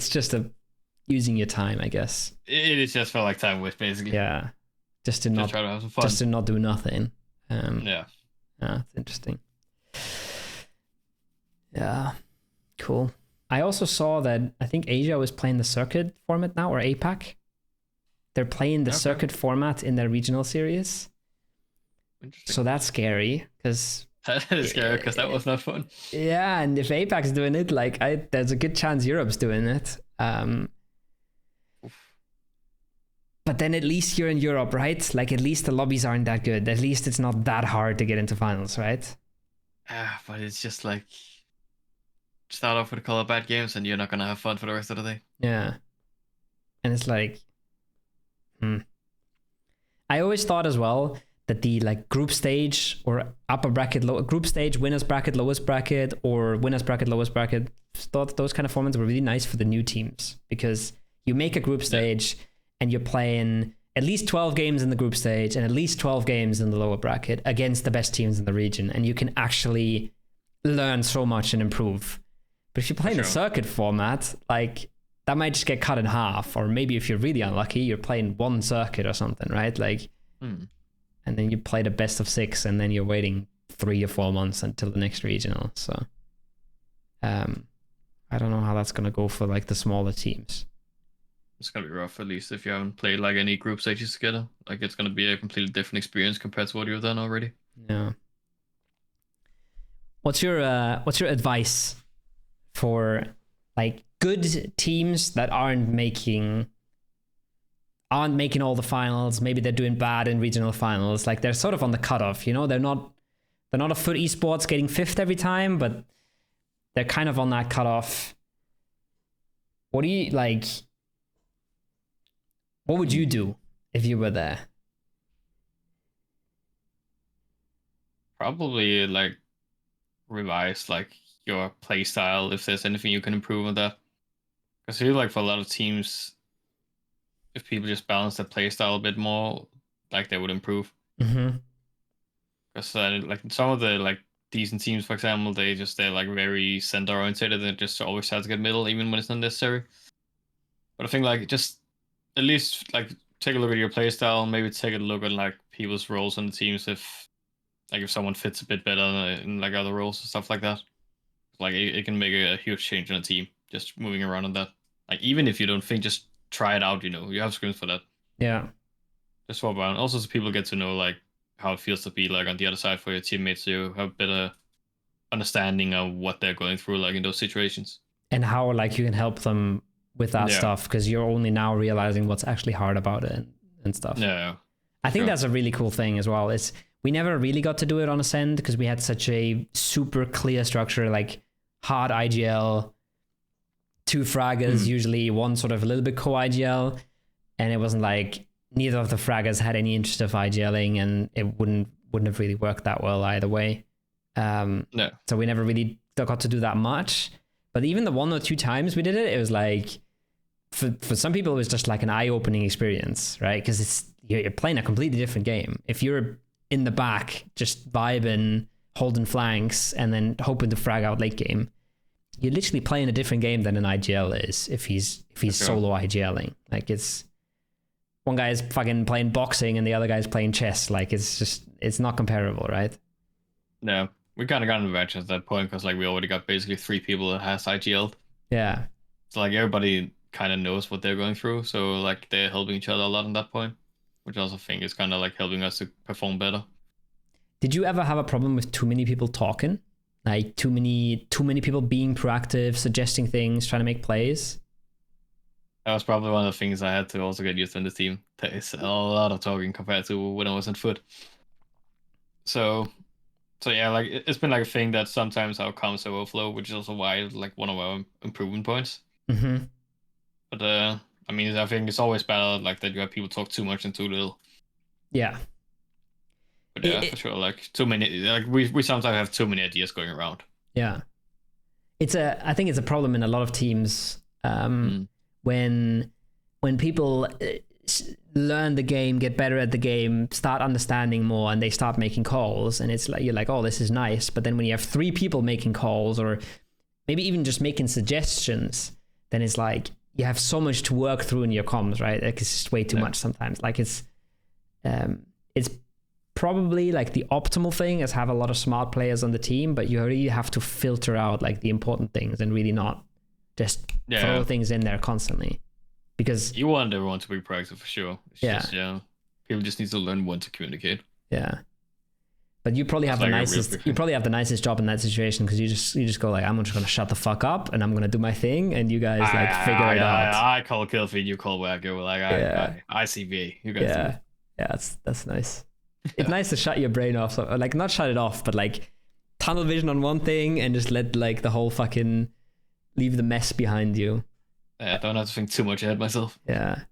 just using your time, I guess. It is just for like time waste, basically. Yeah. Just to not try to have some fun. Just to not do nothing. Yeah, it's interesting. Yeah. Cool. I also saw that I think Asia was playing the circuit format now, or APAC. They're playing the circuit format in their regional series. Interesting. So that's scary because that is scary because that was not fun. Yeah, and if APAC's doing it, like there's a good chance Europe's doing it. But then at least you're in Europe, right? Like at least the lobbies aren't that good. At least it's not that hard to get into finals, right? But it's just like start off with a couple of bad games and you're not gonna have fun for the rest of the day. Yeah, and it's like, I always thought as well that the like group stage or upper bracket, group stage, winners bracket, lowest bracket, or winners bracket, lowest bracket, thought those kind of formats were really nice for the new teams because you make a group stage and you're playing at least 12 games in the group stage and at least 12 games in the lower bracket against the best teams in the region, and you can actually learn so much and improve. But if you're playing a circuit format, like that might just get cut in half, or maybe if you're really unlucky, you're playing one circuit or something, right? Like, and then you play the best of 6, and then you're waiting 3 or 4 months until the next regional. So, I don't know how that's gonna go for like the smaller teams. It's gonna be rough, at least if you haven't played like any group stages together. Like it's gonna be a completely different experience compared to what you've done already. Yeah. What's your advice for like good teams that aren't making all the finals? Maybe they're doing bad in regional finals. Like they're sort of on the cutoff, you know. They're not a Foot Esports getting 5th every time, but they're kind of on that cutoff. What do you like? What would you do if you were there? Probably like revise like your play style if there's anything you can improve on that. Because I feel like for a lot of teams, if people just balance their play style a bit more, like they would improve. Because like some of the like decent teams, for example, they're like very center oriented and they just always try to get middle even when it's not necessary. But I think like just at least like take a look at your play style, maybe take a look at like people's roles on the teams if someone fits a bit better in like other roles and stuff like that. Like it can make a huge change on a team just moving around on that. Like even if you don't think, just try it out, you know. You have scrims for that. Yeah. Just swap around. Also so people get to know like how it feels to be like on the other side for your teammates, so you have a better understanding of what they're going through like in those situations. And how like you can help them with that stuff, because you're only now realizing what's actually hard about it and stuff. Yeah, I think sure. that's a really cool thing as well. It's we never really got to do it on Ascend because we had such a super clear structure, like hard IGL, 2 fraggers, usually one sort of a little bit co-IGL, and it wasn't like neither of the fraggers had any interest of IGLing, and it wouldn't have really worked that well either way. No. So we never really got to do that much. But even the 1 or 2 times we did it, it was like for some people it was just like an eye-opening experience, right? Because you're playing a completely different game. If you're in the back just vibing, holding flanks, and then hoping to frag out late game, you're literally playing a different game than an IGL is if he's solo IGLing. Like it's one guy's fucking playing boxing and the other guy's playing chess. Like it's not comparable, right? No, we kind of got an advantage at that point because like we already got basically 3 people that has IGL. Yeah. So like everybody kind of knows what they're going through, so like they're helping each other a lot on that point, which I also think is kind of like helping us to perform better. Did you ever have a problem with too many people talking? Like too many people being proactive, suggesting things, trying to make plays? That was probably one of the things I had to also get used to in the team. There is a lot of talking compared to when I was in foot. So yeah, like it's been like a thing that sometimes our comms overflow, which is also why it's like one of our improvement points. Mm-hmm. But I mean, I think it's always better like that you have people talk too much and too little. Yeah. But yeah, for sure, like too many, like we sometimes have too many ideas going around. Yeah. I think it's a problem in a lot of teams when people learn the game, get better at the game, start understanding more, and they start making calls, and it's like you're like, oh, this is nice. But then when you have 3 people making calls, or maybe even just making suggestions, then it's like you have so much to work through in your comms, right? Like it's just way too much sometimes. Like it's probably like the optimal thing is have a lot of smart players on the team, but you really have to filter out like the important things and really not just throw things in there constantly, because you want everyone to be proactive for sure. It's just, people just need to learn when to communicate. Yeah, but you probably have the nicest job in that situation, because you just go like, I'm just gonna shut the fuck up and I'm gonna do my thing, and you guys figure it out. I call kill feed, you call whack. You're like I CV. You guys. Yeah, that's nice. It's nice to shut your brain off, so, like not shut it off, but like tunnel vision on one thing and just let like the whole fucking leave the mess behind you. I don't have to think too much ahead myself. Yeah,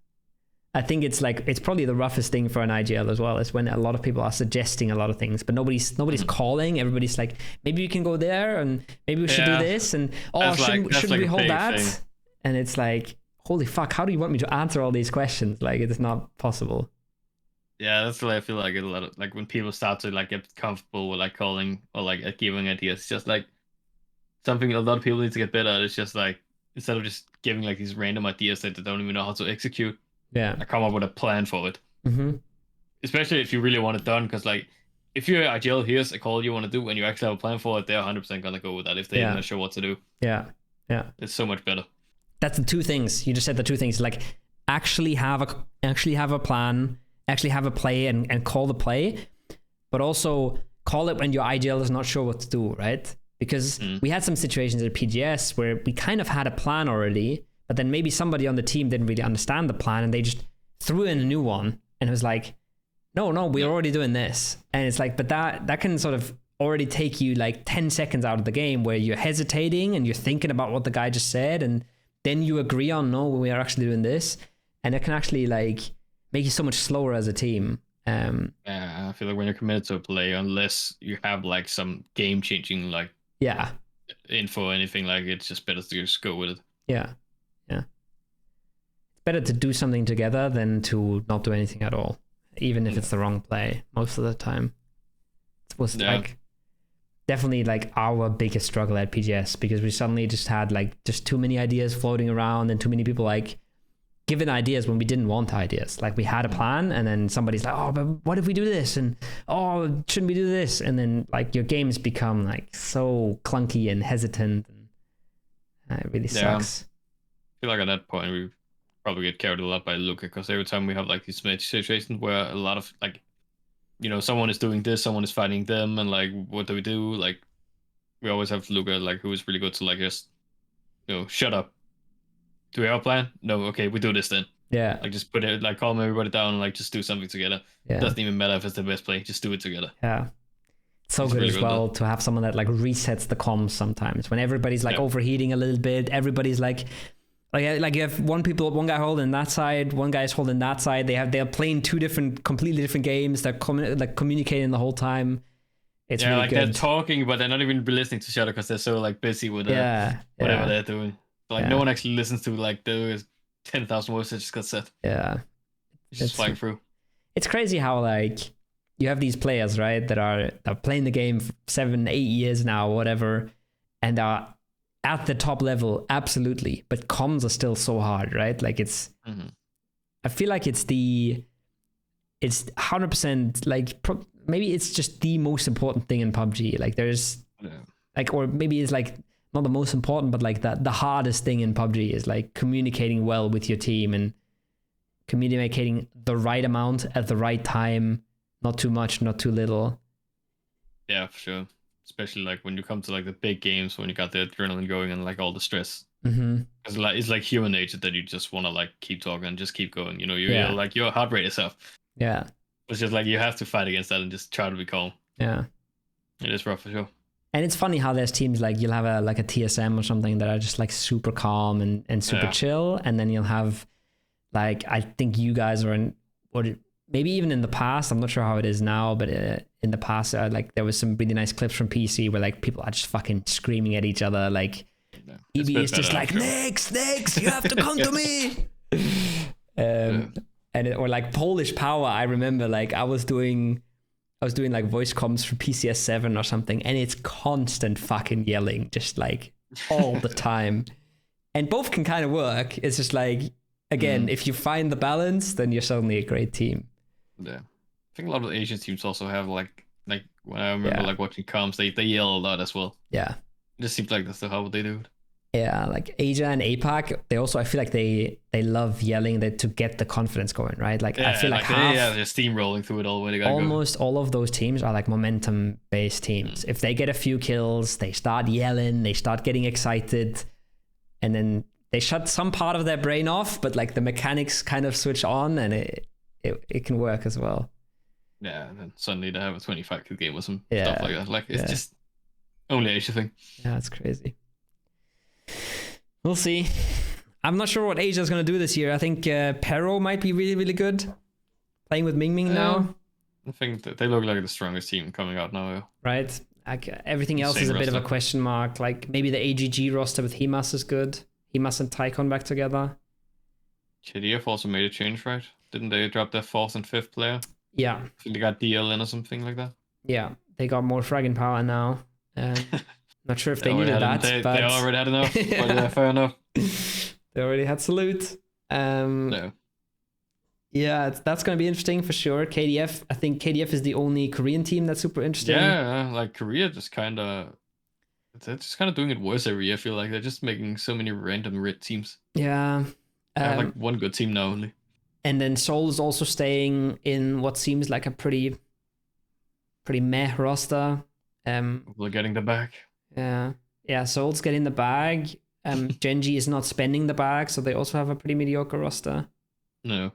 I think it's probably the roughest thing for an IGL as well, is when a lot of people are suggesting a lot of things, but nobody's calling. Everybody's like, maybe we can go there, and maybe we should do this, and shouldn't we hold that thing. And it's like, holy fuck, how do you want me to answer all these questions? Like, it's not possible. Yeah, that's the way I feel like it a lot of, like when people start to like get comfortable with like calling or like giving ideas. It's just like something a lot of people need to get better at. It's just like, instead of just giving like these random ideas that they don't even know how to execute, I come up with a plan for it. Mm-hmm. Especially if you really want it done, because like if you're IGL, here's a call you want to do, and you actually have a plan for it, they're 100% gonna go with that if they're not sure what to do. Yeah, it's so much better. That's the 2 things you just said. The 2 things, like actually have a plan. Actually have a play and call the play, but also call it when your IGL is not sure what to do, right? Because we had some situations at PGS where we kind of had a plan already, but then maybe somebody on the team didn't really understand the plan and they just threw in a new one, and it was like, no, we're already doing this. And it's like, but that can sort of already take you like 10 seconds out of the game where you're hesitating and you're thinking about what the guy just said, and then you agree on, no, we are actually doing this. And it can actually like make you so much slower as a team. I feel like when you're committed to a play, unless you have like some game changing like info or anything, like it's just better to just go with it. Yeah. It's better to do something together than to not do anything at all, even if it's the wrong play most of the time. It was like definitely like our biggest struggle at PGS, because we suddenly just had like just too many ideas floating around and too many people like giving ideas when we didn't want ideas. Like we had a plan, and then somebody's like, oh, but what if we do this? And oh, shouldn't we do this? And then like your games become like so clunky and hesitant, and it really sucks. I feel like at that point we probably get carried a lot by Luca, because every time we have like these match situations where a lot of like, you know, someone is doing this, someone is fighting them, and like, what do we do? Like, we always have Luca, like, who is really good to like just, you know, shut up. Do we have a plan? No, okay, we do this then. Yeah. Like just put it, like calm everybody down, and like just do something together. Yeah. Doesn't even matter if it's the best play, just do it together. Yeah. It's so It's good really as good well though. to have someone that like resets the comms sometimes when everybody's like Yeah. overheating a little bit. Everybody's like you have one guy holding that side, one guy's holding that side. They're playing two completely different games. They're communicating the whole time. It's Yeah, really like good. they're talking, but they're not even listening to each other because they're so like busy with Yeah, whatever yeah, they're doing. So, like no yeah, one actually listens to like the 10,000 words that just got said. yeah. It's just It's flying through. it's crazy how like you have these players, right, that are playing the game for 7, 8 years now, whatever, and are at the top level, absolutely. But comms are still so hard, right? Like Hmm. I feel like it's 100% like maybe it's just the most important thing in PUBG. Like there's Yeah. like, or maybe it's like not the most important, but like the hardest thing in PUBG is like communicating well with your team and communicating the right amount at the right time, not too much, not too little. Yeah, for sure. Especially like when you come to like the big games when you got the adrenaline going and like all the stress. Mm-hmm. Because like it's like human nature that you just want to like keep talking and just keep going. You know, you're Yeah, like your heart rate is up. yeah, It's just like you have to fight against that and just try to be calm. yeah. It is rough for sure. And it's funny how there's teams like you'll have a TSM or something that are just like super calm and super Yeah. chill, and then you'll have like I think you guys are in maybe even in the past. I'm not sure how it is now, but in the past, like there was some really nice clips from PC where like people are just fucking screaming at each other. Like Yeah. It's a EB bit is just better, like I'm sure. next, you have to come to me. Yeah. Or like Polish Power. I remember like I was doing like voice comms for PCS 7 or something, and it's constant fucking yelling, just like all the time. And both can kind of work. It's just like, again, if you find the balance, then you're suddenly a great team. Yeah. I think a lot of the Asian teams also have like when I remember Yeah. like watching comms, they yell a lot as well. Yeah. It just seems like that's how they do it. Yeah, like Asia and APAC, they also I feel like they love yelling that to get the confidence going, right? Like Yeah, I feel like they're steamrolling through it all when they gotta go. almost all of those teams are like momentum based teams. If they get a few kills, they start yelling, they start getting excited, and then they shut some part of their brain off, but like the mechanics kind of switch on, and it can work as well. Yeah, and then suddenly they have a 25 kill game or some Yeah. stuff like that. Like it's Yeah. just only Asia thing. Yeah, it's crazy. We'll see. I'm not sure what Asia's going to do this year. I think Pero might be really, really good. Playing with Ming Ming now, I think that they look like the strongest team coming out now. Yeah. right? Like everything else is a Insane bit of a roster. question mark. Like maybe the AGG roster with Himas is good. Himas and Tycon back together. KDF also made a change, right? Didn't they drop their fourth and fifth player? Yeah, I think they got DL in or something like that. yeah. They got more fragging power now. Not sure if they already needed had that, en- but they already had enough. But Yeah. yeah, fair enough. They already had Salute. No. Yeah, that's going to be interesting for sure. KDF, I think KDF is the only Korean team that's super interesting. Yeah, like Korea just kind of, they're just kind of doing it worse every year. I feel like they're just making so many random red teams. Yeah. They have like one good team now only. And then Seoul is also staying in what seems like a pretty meh roster. We're getting the back. Yeah, Seoul's getting the bag. Genji is not spending the bag, so they also have a pretty mediocre roster. No.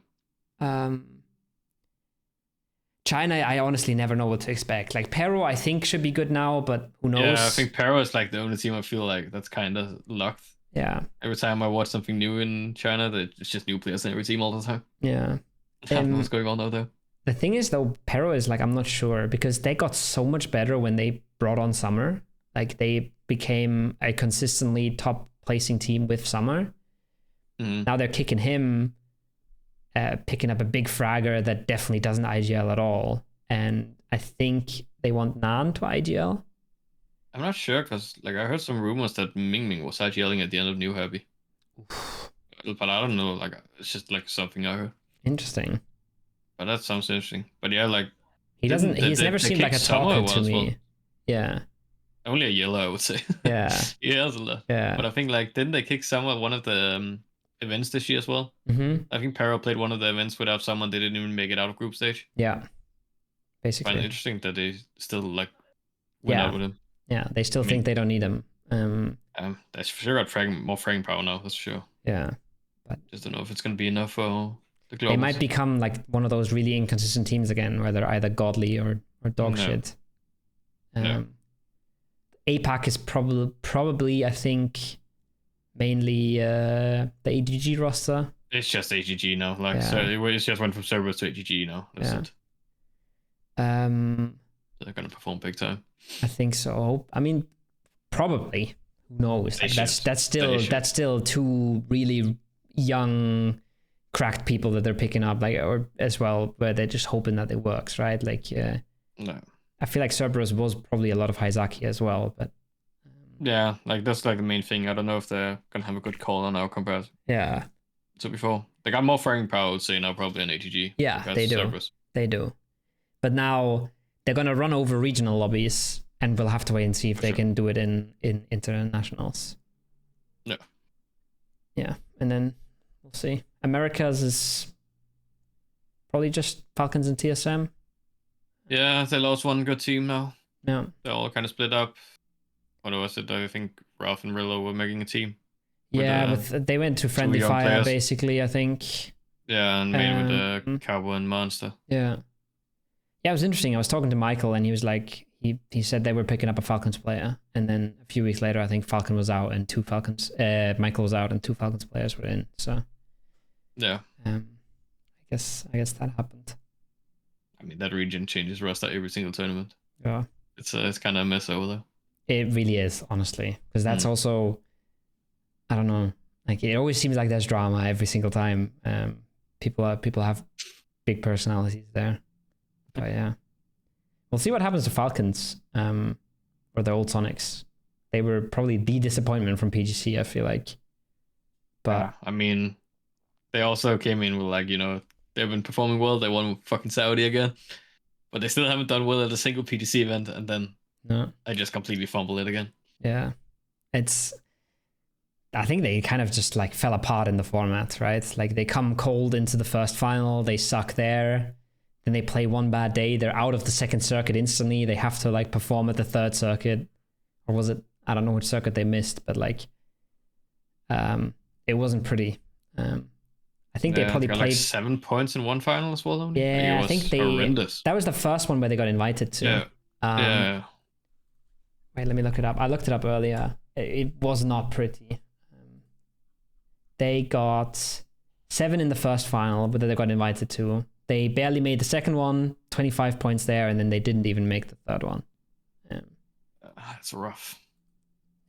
China, I honestly never know what to expect. Like Pero, I think should be good now, but who knows? Yeah, I think Para is like the only team I feel like that's kind of locked. Yeah, Every time I watch something new in China, it's just new players in every team all the time. yeah. I don't know what's going on out there. The thing is, though, Pero is like, I'm not sure because they got so much better when they brought on Summer. Like they became a consistently top placing team with Summer. Mhm. Now they're kicking him, picking up a big fragger that definitely doesn't IGL at all. And I think they want Nan to IGL. I'm not sure because like I heard some rumors that Ming Ming was out yelling at the end of New Happy. But I don't know, like it's just like something I heard. Interesting. But that sounds interesting. But yeah, like He doesn't. He's never they seemed like a kicked Summer talker to as well. me. Yeah. Only a yellow, I would say. Yeah. He has a lot. Yeah. But I think like didn't they kick Summer at one of the events this year as well? Mm-hmm. I think Para played one of the events without someone. They didn't even make it out of group stage. Yeah. I find it Basically. interesting that they still like went Yeah. out with him. Yeah. They still think they don't need him. That's for sure got more fragging power now. That's for sure. Yeah. But just don't know if it's going to be enough for the globals. they might become like one of those really inconsistent teams again, where they're either godly or dog shit. APAC is probably I think mainly the AGG roster. It's just AGG now. Like so, it's just went from Cerberus to AGG now. That's it. They're gonna perform big time. I think so. I mean, probably. Who knows? Like, that's still two really young, cracked people that they're picking up, like, or as well, where they're just hoping that it works, right? Like, no. I feel like Cerberus was probably a lot of Haizaki as well, but yeah, like that's like the main thing. I don't know if they're gonna have a good call on now compared. To before. They got more firing power, I would say, now probably in ATG. Yeah, they do. Cerberus. They do. But now they're gonna run over regional lobbies, and we'll have to wait and see if they can do it in internationals. Yeah. Yeah, and then we'll see. Americas is probably just Falcons and TSM. Yeah, they lost one good team now. Yeah. They're all kind of split up. What was it? I think Ralph and Rillo were making a team. Yeah, they went to Friendly Fire, players. Basically, I think. Yeah, and made with the Cowboy and Monster. Yeah. Yeah, it was interesting. I was talking to Michael, and he was like, he said they were picking up a Falcons player, and then a few weeks later, I think Falcon was out and Michael was out and 2 Falcons players were in. So. Yeah. I guess that happened. I mean, that region changes roster every single tournament. Yeah. It's kind of a mess over there. It really is, honestly, because that's also, I don't know, like it always seems like there's drama every single time. People have big personalities there, but yeah, we'll see what happens to Falcons, or the old Sonics. They were probably the disappointment from PGC, I feel like. But yeah, I mean, they also came in with like, they've been performing well. They won fucking Saudi again, but they still haven't done well at a single PGC event, and then. No. I just completely fumbled it again. Yeah. I think they kind of just like fell apart in the format, right? Like they come cold into the first final, they suck there, then they play one bad day, they're out of the second circuit instantly, they have to like perform at the third circuit. Or was it, I don't know which circuit they missed, but like it wasn't pretty. I think they probably got played like 7 points in one final as well, though. Yeah, I think horrendous. That was the first one where they got invited to. Yeah. Wait, let me look it up. I looked it up earlier. It was not pretty. They got 7 in the first final, but then they got invited to. They barely made the second one, 25 points there, and then they didn't even make the third one. It's rough.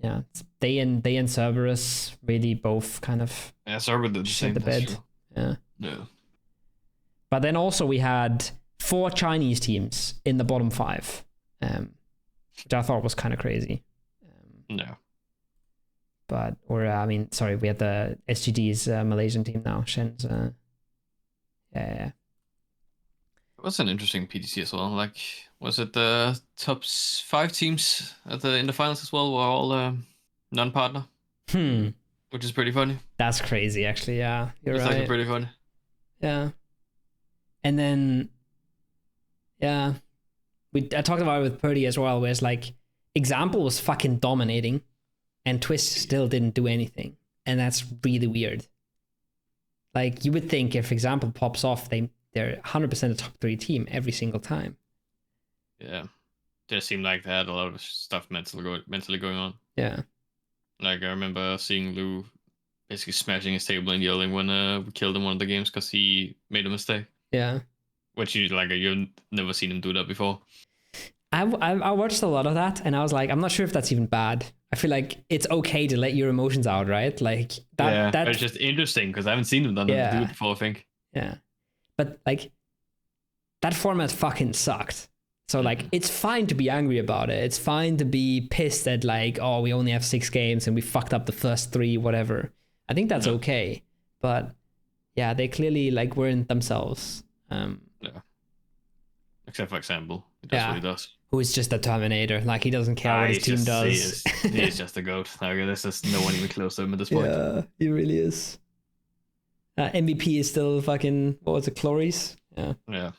Yeah, they and Cerberus really both kind of Cerberus did the same. The bed. Yeah. But then also we had 4 Chinese teams in the bottom 5. Which I thought was kind of crazy. No. But, we had the SGD's Malaysian team now, Shen's. Yeah. It was an interesting PTC as well. Like, was it the top 5 teams in the finals as well were all non-partner? Which is pretty funny. That's crazy, actually, yeah. You're right. It's actually pretty funny. Yeah. And then, yeah. I talked about it with Purdy as well, where it's like, Example was fucking dominating, and TWIS still didn't do anything. And that's really weird. Like, you would think if Example pops off, they're 100% a top 3 team every single time. Yeah. Just seemed like they had a lot of stuff mentally going on. Yeah. Like, I remember seeing Lou basically smashing his table and yelling when we killed him one of the games because he made a mistake. Yeah. Which you've never seen him do that before. I watched a lot of that, and I was like, I'm not sure if that's even bad. I feel like it's okay to let your emotions out, right? Like that. Yeah, it's just interesting because I haven't seen them do it before, I think. Yeah, but like that format fucking sucked. So like, it's fine to be angry about it. It's fine to be pissed at like, oh, we only have 6 games and we fucked up the first 3, whatever. I think that's okay. But yeah, they clearly like weren't themselves. Yeah. Except for Example. He does what he does. Who is just a Terminator. Like, he doesn't care what his team does. He is just a goat. Like, there's just no one even close to him at this point. Yeah, he really is. MVP is still fucking, what was it, Cloris? Yeah. Yeah.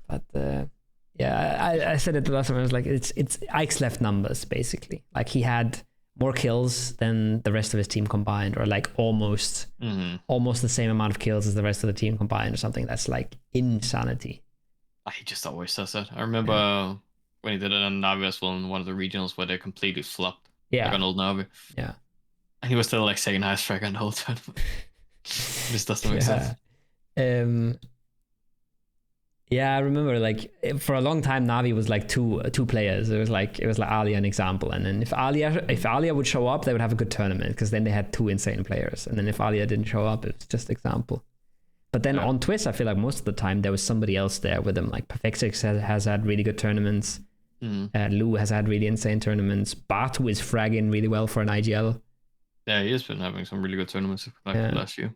But, yeah, I said it the last time. I was like, it's Ike's left numbers, basically. Like, he had more kills than the rest of his team combined, or like almost the same amount of kills as the rest of the team combined, or something. That's like insanity. He just always says that. I remember when he did it on Navi as well in one of the regionals where they completely flopped. Yeah. Like on old Navi. Yeah. And he was still like second highest fragger the whole time. This doesn't make sense. Yeah, I remember like for a long time Navi was like two players. It was like Alia an example, and then if Alia would show up, they would have a good tournament because then they had two insane players. And then if Alia didn't show up, it was just example. But then on TWIS, I feel like most of the time there was somebody else there with them. Like Perfexix has had really good tournaments. Lou has had really insane tournaments. Batu is fragging really well for an IGL. Yeah, he has been having some really good tournaments like last year.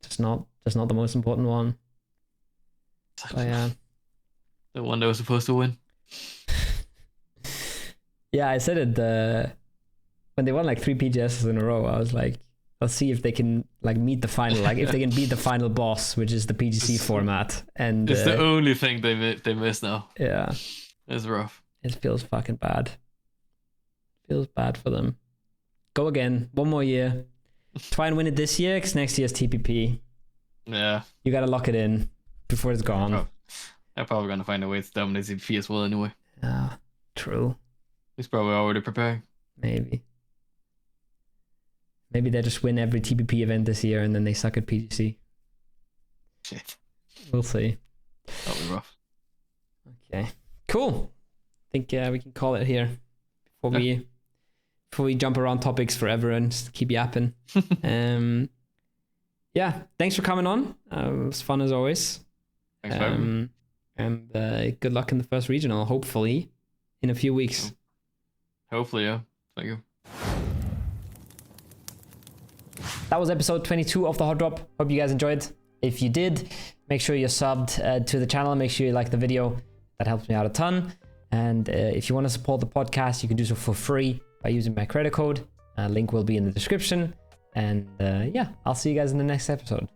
Just not the most important one. But yeah. The one that was supposed to win. Yeah, I said it when they won like 3 PGSs in a row. I was like, I'll see if they can like meet the final, like if they can beat the final boss, which is the PGC format. And it's the only thing they miss now. Yeah, it's rough. It feels fucking bad. Feels bad for them. Go again, one more year. Try and win it this year, because next year's TPP. Yeah, you gotta lock it in before it's gone. They're probably gonna find a way to dominate TPP as well anyway. Yeah, true. He's probably already preparing. Maybe they just win every TPP event this year and then they suck at PGC. Shit. We'll see. That'll be rough. Okay. Cool. I think we can call it here before we jump around topics forever and just keep yapping. Yeah, thanks for coming on. It was fun as always. Thanks for having me. And good luck in the first regional, hopefully in a few weeks. Hopefully, yeah. Thank you. That was episode 22 of the Hot Drop. Hope you guys enjoyed. If you did, make sure you're subbed to the channel. Make sure you like the video. That helps me out a ton. And if you want to support the podcast, you can do so for free by using my credit code. Link will be in the description. And yeah, I'll see you guys in the next episode.